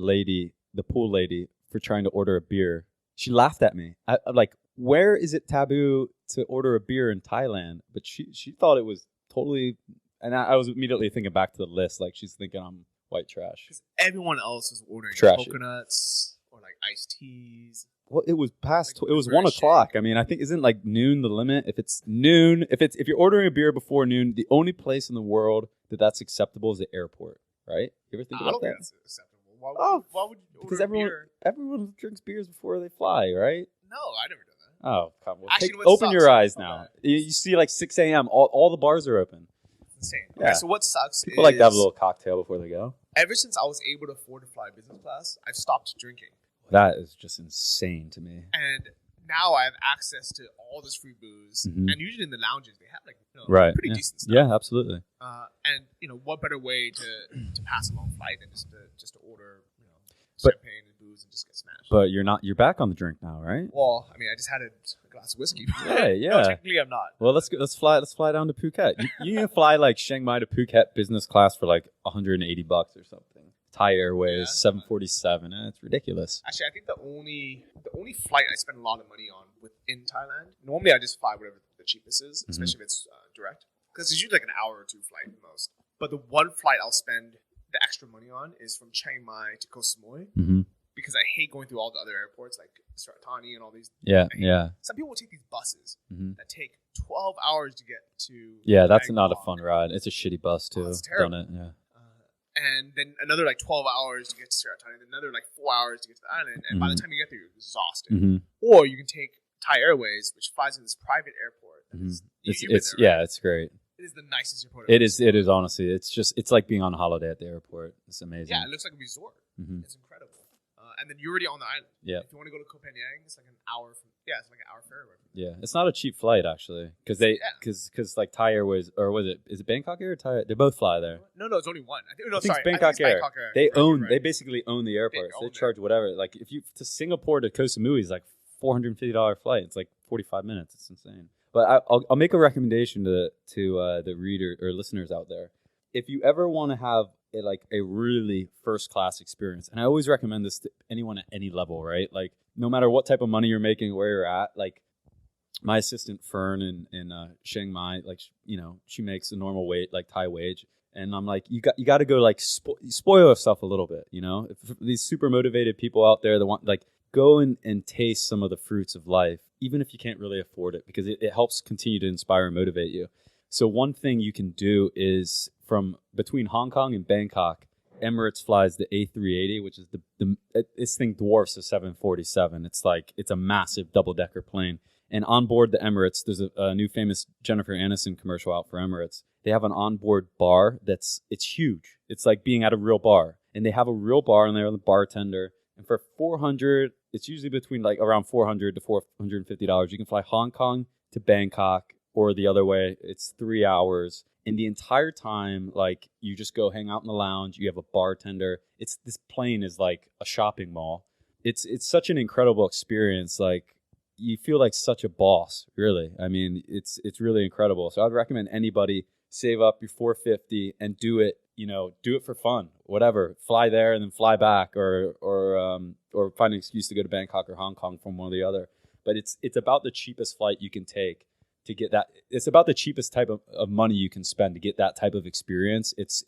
pool lady, for trying to order a beer. She laughed at me. I'm like, where is it taboo to order a beer in Thailand? But she thought it was totally, and I was immediately thinking back to the list. Like she's thinking I'm white trash. Because everyone else was ordering Trashy. coconuts or like iced teas. Well, it was past. Like it was 1 o'clock. I mean, I think isn't like noon the limit? If it's noon, if you're ordering a beer before noon, the only place in the world that's acceptable is the airport, right? You ever think I about don't that? think that's acceptable. Why would you order Because a beer? everyone drinks beers before they fly, right? No, I never done that. Oh, come on. Actually, what Open sucks- your eyes oh, now. man. You see like 6 a.m. All the bars are open. Insane. Yeah. Okay, so what sucks People is like to have a little cocktail before they go. ever since I was able to afford to fly business class, I've stopped drinking. That is just insane to me. And now I have access to all this free booze. Mhm. And usually in the lounges, they have Right. pretty Yeah. decent stuff. Yeah, absolutely. And what better way to pass a long flight than just to order But- champagne and booze and just get smashed. But you're back on the drink now, right? Well, I mean, I just had a glass of whiskey. Yeah. No, technically I'm not. Well, let's fly down to Phuket. You can fly like Chiang Mai to Phuket business class for like $180 or something. Thai Airways, Yeah. 747. It's ridiculous. Actually, I think the only flight I spend a lot of money on within Thailand. Normally, I just fly whatever the cheapest is, especially if it's direct. Because it's usually like an hour or two flight at most. But the one flight I'll spend the extra money on is from Chiang Mai to Koh Samui. Because I hate going through all the other airports like Stratoni and all these. Yeah. Some people will take these buses that take 12 hours to get to. Yeah, that's Bangkok. not a fun ride. It's a shitty bus too. It's terrible. Done it, yeah. And then another like 12 hours to get to Stratoni, and another like 4 hours to get to the island. And by the time you get there, you're exhausted. Or you can take Thai Airways, which flies in this private airport. It's great. It is the nicest airport. It is honestly. It's like being on holiday at the airport. It's amazing. Yeah, it looks like a resort. It's incredible. And then you're already on the island. Yeah. If you want to go to Koh Phangan, it's like an hour from. Yeah, it's like an hour ferry. Yeah, it's not a cheap flight actually, because like Thai Airways or is it Bangkok Air or Thai? They both fly there. No, it's only one. I think it's Bangkok Air. They basically own the airport. So they charge whatever. Like if you to Singapore to Koh Samui is like $450 flight. It's like 45 minutes. It's insane. But I'll make a recommendation to the reader or listeners out there. If you ever want to have a really first class experience, and I always recommend this to anyone at any level, right? Like no matter what type of money you're making, where you're at, like my assistant Fern in Chiang Mai, like she makes a normal wage, like Thai wage, and I'm like, you got to go like spoil yourself a little bit, If these super motivated people out there that want like go and taste some of the fruits of life, even if you can't really afford it, because it helps continue to inspire and motivate you. So one thing you can do is from between Hong Kong and Bangkok, Emirates flies the A380, which is this thing dwarfs a 747. It's a massive double-decker plane. And on board the Emirates, there's a new famous Jennifer Aniston commercial out for Emirates. They have an onboard bar it's huge. It's like being at a real bar. And they have a real bar and they're the bartender. And for $400, it's usually between like around $400 to $450. You can fly Hong Kong to Bangkok, or the other way, it's 3 hours. And the entire time, like you just go hang out in the lounge. You have a bartender. This plane is like a shopping mall. It's such an incredible experience. Like you feel like such a boss, really. I mean, it's really incredible. So I'd recommend anybody save up your $450 and do it. Do it for fun. Whatever, fly there and then fly back, or find an excuse to go to Bangkok or Hong Kong from one or the other. But it's about the cheapest flight you can take to get that. It's about the cheapest type of money you can spend to get that type of experience. It's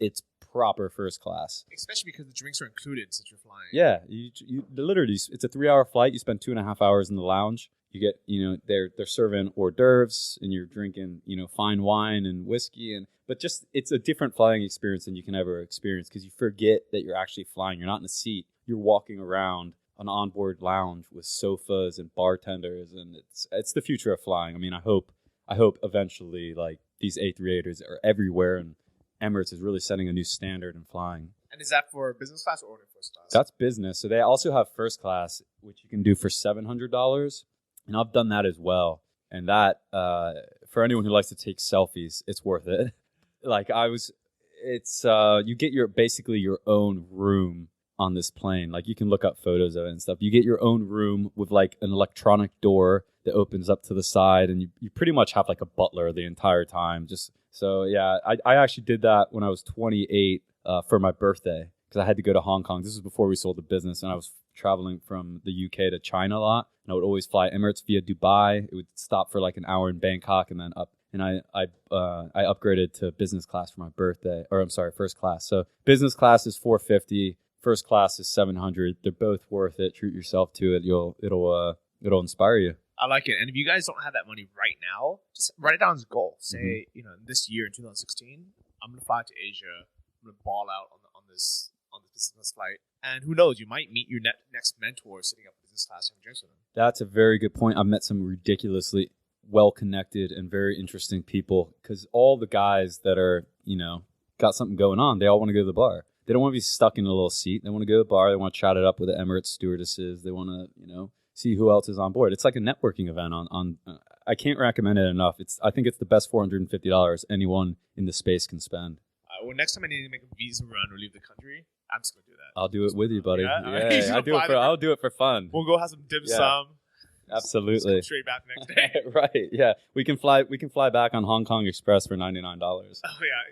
proper first class, especially because the drinks are included since you're flying. Yeah, you literally, it's a 3 hour flight. You spend 2.5 hours in the lounge. You get, they're serving hors d'oeuvres and you're drinking, fine wine and whiskey, but just it's a different flying experience than you can ever experience because you forget that you're actually flying. You're not in a seat. You're walking around an onboard lounge with sofas and bartenders, and it's the future of flying. I mean, I hope eventually like these A380s are everywhere, and Emirates is really setting a new standard in flying. And is that for business class or only first class? That's business. So they also have first class, which you can do for $700. And I've done that as well. And that, for anyone who likes to take selfies, it's worth it. You get basically your own room on this plane. Like you can look up photos of it and stuff. You get your own room with like an electronic door that opens up to the side, and you pretty much have like a butler the entire time. I actually did that when I was 28 for my birthday because I had to go to Hong Kong. This was before we sold the business, and I was traveling from the UK to China a lot. And I would always fly Emirates via Dubai. It would stop for like an hour in Bangkok and then up. And I upgraded to business class for my birthday, first class. So business class is $450, first class is $700. They're both worth it. Treat yourself to it. It'll inspire you. I like it. And if you guys don't have that money right now, just write it down as a goal. Say, this year in 2016, I'm going to fly to Asia. I'm going to ball out on this business flight. And who knows, you might meet your next mentor sitting up business class and drinks with them. That's a very good point. I've met some ridiculously well-connected and very interesting people because all the guys that are, got something going on, they all want to go to the bar. They don't want to be stuck in a little seat. They want to go to the bar. They want to chat it up with the Emirates stewardesses. They want to, see who else is on board. It's like a networking event on I can't recommend it enough. I think it's the best $450 anyone in the space can spend. Next time I need to make a visa run or leave the country, I'm just gonna do that. I'll do it with you, buddy. Yeah. I'll do it for fun. We'll go have some dim sum. Absolutely. Just straight back the next day. Right. Yeah. We can fly back on Hong Kong Express for $99. Oh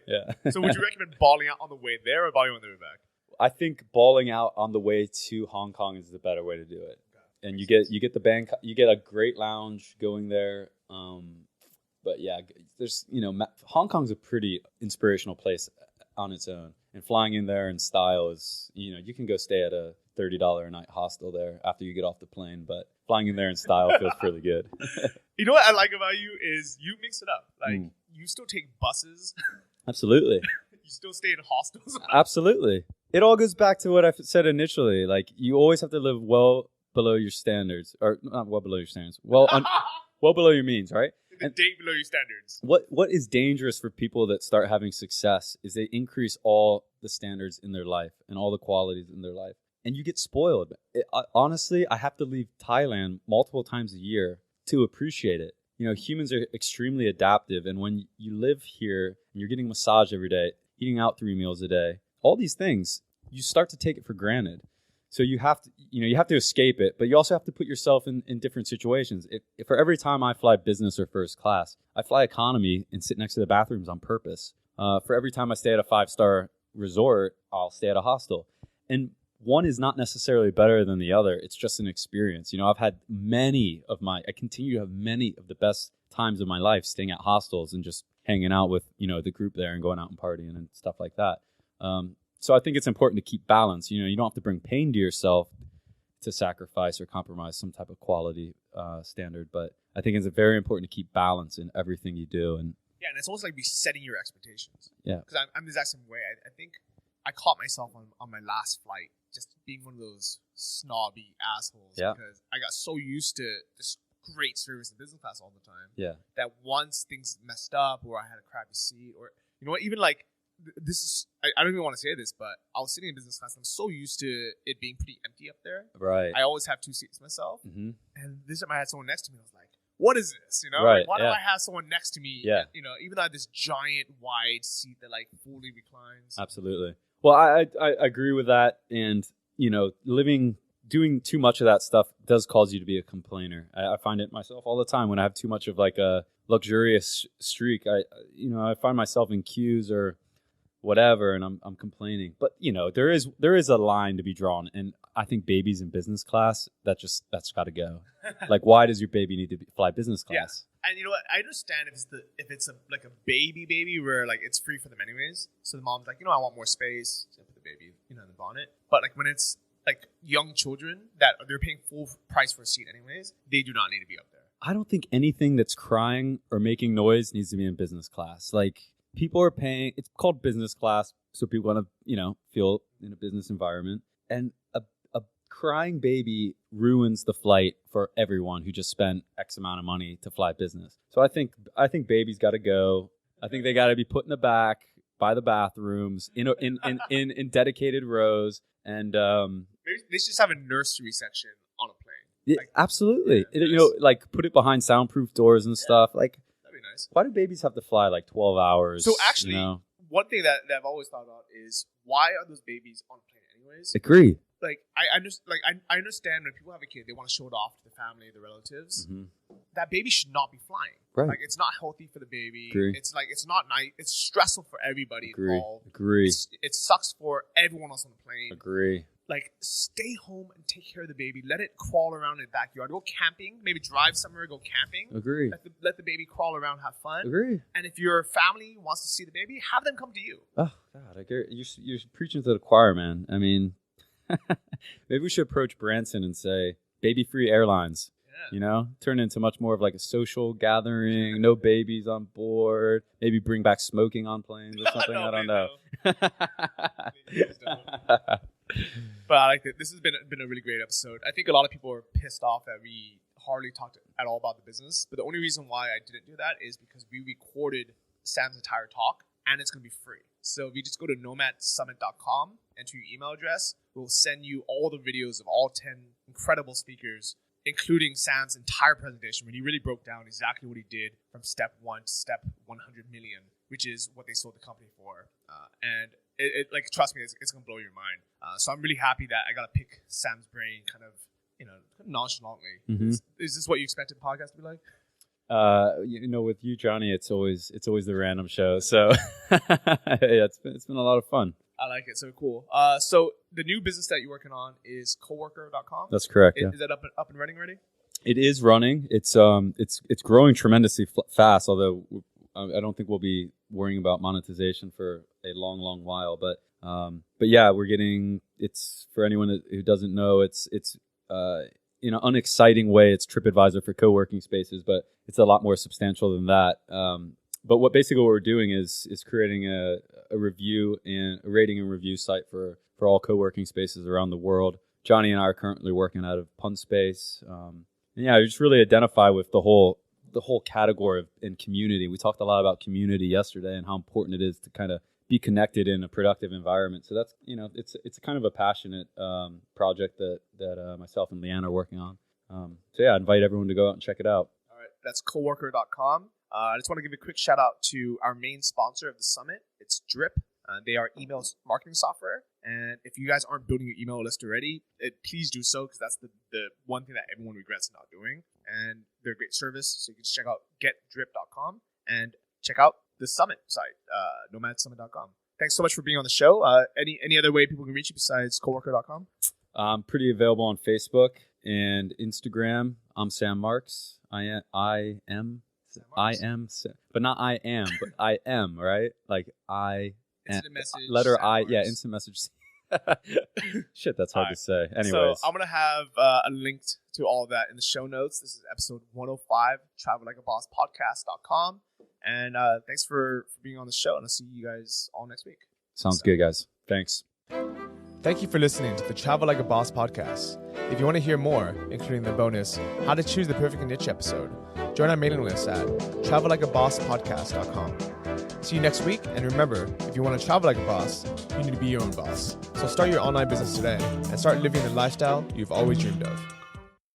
yeah. Yeah. So would you recommend balling out on the way there or balling on the way back? I think balling out on the way to Hong Kong is the better way to do it. And you get the Bangkok, you get a great lounge going there. But yeah, there's, Hong Kong's a pretty inspirational place on its own. And flying in there in style is, you can go stay at a $30 a night hostel there after you get off the plane. But flying in there in style feels pretty good. You know what I like about you is you mix it up. Like, you still take buses. Absolutely. You still stay in hostels. Absolutely. It all goes back to what I said initially. Like, you always have to live well below your standards. Or not well below your standards. Well below your means, right? And date below your standards. What is dangerous for people that start having success is they increase all the standards in their life and all the qualities in their life. And you get spoiled. Honestly, I have to leave Thailand multiple times a year to appreciate it. Humans are extremely adaptive. And when you live here and you're getting massage every day, eating out 3 meals a day, all these things, you start to take it for granted. So you have to escape it, but you also have to put yourself in different situations. If for every time I fly business or first class, I fly economy and sit next to the bathrooms on purpose. For every time I stay at a 5-star resort, I'll stay at a hostel. And one is not necessarily better than the other. It's just an experience. I've had I continue to have many of the best times of my life staying at hostels and just hanging out with, the group there and going out and partying and stuff like that. So I think it's important to keep balance. You don't have to bring pain to yourself to sacrifice or compromise some type of quality standard. But I think it's very important to keep balance in everything you do. And yeah, and it's almost like resetting your expectations. Yeah. Because I'm the exact same way. I think I caught myself on my last flight just being one of those snobby assholes. Yeah. Because I got so used to this great service in business class all the time. Yeah. That once things messed up or I had a crappy seat or, even like, this is, I don't even want to say this, but I was sitting in business class. I'm so used to it being pretty empty up there. Right. I always have 2 seats myself. Mm-hmm. And this time I had someone next to me. I was like, what is this? Right. Like, why do I have someone next to me? Yeah. Even though I have this giant wide seat that like fully reclines. Absolutely. Well, I agree with that. And, doing too much of that stuff does cause you to be a complainer. I find it myself all the time when I have too much of like a luxurious streak. I find myself in queues or whatever, and I'm complaining. But there is a line to be drawn, and I think babies in business class, that's got to go. Like, why does your baby need to fly business class? Yeah. And you know what? I understand if it's a baby where like it's free for them anyways. So the mom's like, I want more space. So put the baby, in the bonnet. But like when it's like young children that they're paying full price for a seat anyways, they do not need to be up there. I don't think anything that's crying or making noise needs to be in business class. Like, people are paying, it's called business class, so people want to, feel in a business environment. And a crying baby ruins the flight for everyone who just spent X amount of money to fly business. So I think babies got to go. I think they got to be put in the back by the bathrooms in dedicated rows. And maybe they should just have a nursery section on a plane. Like, absolutely. Like put it behind soundproof doors and stuff. Like, that'd be nice. Why do babies have to fly like 12 hours? So actually, one thing that I've always thought about is why are those babies on a plane anyways? Agree. Like I understand when people have a kid, they want to show it off to the family, the relatives. Mm-hmm. That baby should not be flying. Right. Like, it's not healthy for the baby. Agree. It's like, it's not nice. It's stressful for everybody involved. Agree. It sucks for everyone else on the plane. Agree. Like, stay home and take care of the baby. Let it crawl around in the backyard. Go camping. Maybe drive somewhere. Go camping. Agree. Let the baby crawl around, have fun. Agree. And if your family wants to see the baby, have them come to you. Oh God, I agree. You're preaching to the choir, man. I mean, maybe we should approach Branson and say, baby-free airlines. Yeah. Turn into much more of like a social gathering. No babies on board. Maybe bring back smoking on planes or something. I don't know. But I like that. This has been a really great episode. I think a lot of people are pissed off that we hardly talked at all about the business. But the only reason why I didn't do that is because we recorded Sam's entire talk, and it's going to be free. So if you just go to nomadsummit.com, enter your email address, we'll send you all the videos of all 10 incredible speakers, including Sam's entire presentation, when he really broke down exactly what he did from step 1 to step 100 million, which is what they sold the company for. And it like, trust me, it's going to blow your mind. So I'm really happy that I got to pick Sam's brain kind of, nonchalantly. Mm-hmm. Is this what you expected the podcast to be like? With you, Johnny, it's always the random show. So yeah, it's been a lot of fun. I like it. So cool. So the new business that you're working on is coworker.com. That's correct. Is that up and running already? It is running. It's growing tremendously fast. Although I don't think we'll be worrying about monetization for a long while. But yeah, we're getting. It's for anyone who doesn't know. It's in an unexciting way. It's TripAdvisor for co-working spaces, but it's a lot more substantial than that. But what we're doing is creating a review and a rating and review site for all co-working spaces around the world. Johnny and I are currently working out of Pun Space. And yeah, I just really identify with the whole category in community. We talked a lot about community yesterday and how important it is to kind of be connected in a productive environment. So that's, it's kind of a passionate project that myself and Leanne are working on. So yeah, I invite everyone to go out and check it out. All right, that's coworker.com. I just want to give a quick shout out to our main sponsor of the summit. It's Drip. They are email marketing software. And if you guys aren't building your email list already, please do so, because that's the one thing that everyone regrets not doing. And they're a great service. So you can just check out getdrip.com and check out the summit site, nomadsummit.com. Thanks so much for being on the show. Any other way people can reach you besides coworker.com? I'm pretty available on Facebook and Instagram. I'm Sam Marks. I am, but not I am, but I am, right? Like I. Instant message. Letter I. Yeah, instant message. Shit, that's hard to say. Anyways. So I'm going to have a link to all of that in the show notes. This is episode 105, travellikeabosspodcast.com. And thanks for being on the show. And I'll see you guys all next week. Sounds good, guys. Thanks. Thank you for listening to the Travel Like a Boss podcast. If you want to hear more, including the bonus How to Choose the Perfect Niche episode, join our mailing list at travellikeabosspodcast.com. See you next week, and remember, if you want to travel like a boss, you need to be your own boss. So start your online business today and start living the lifestyle you've always dreamed of.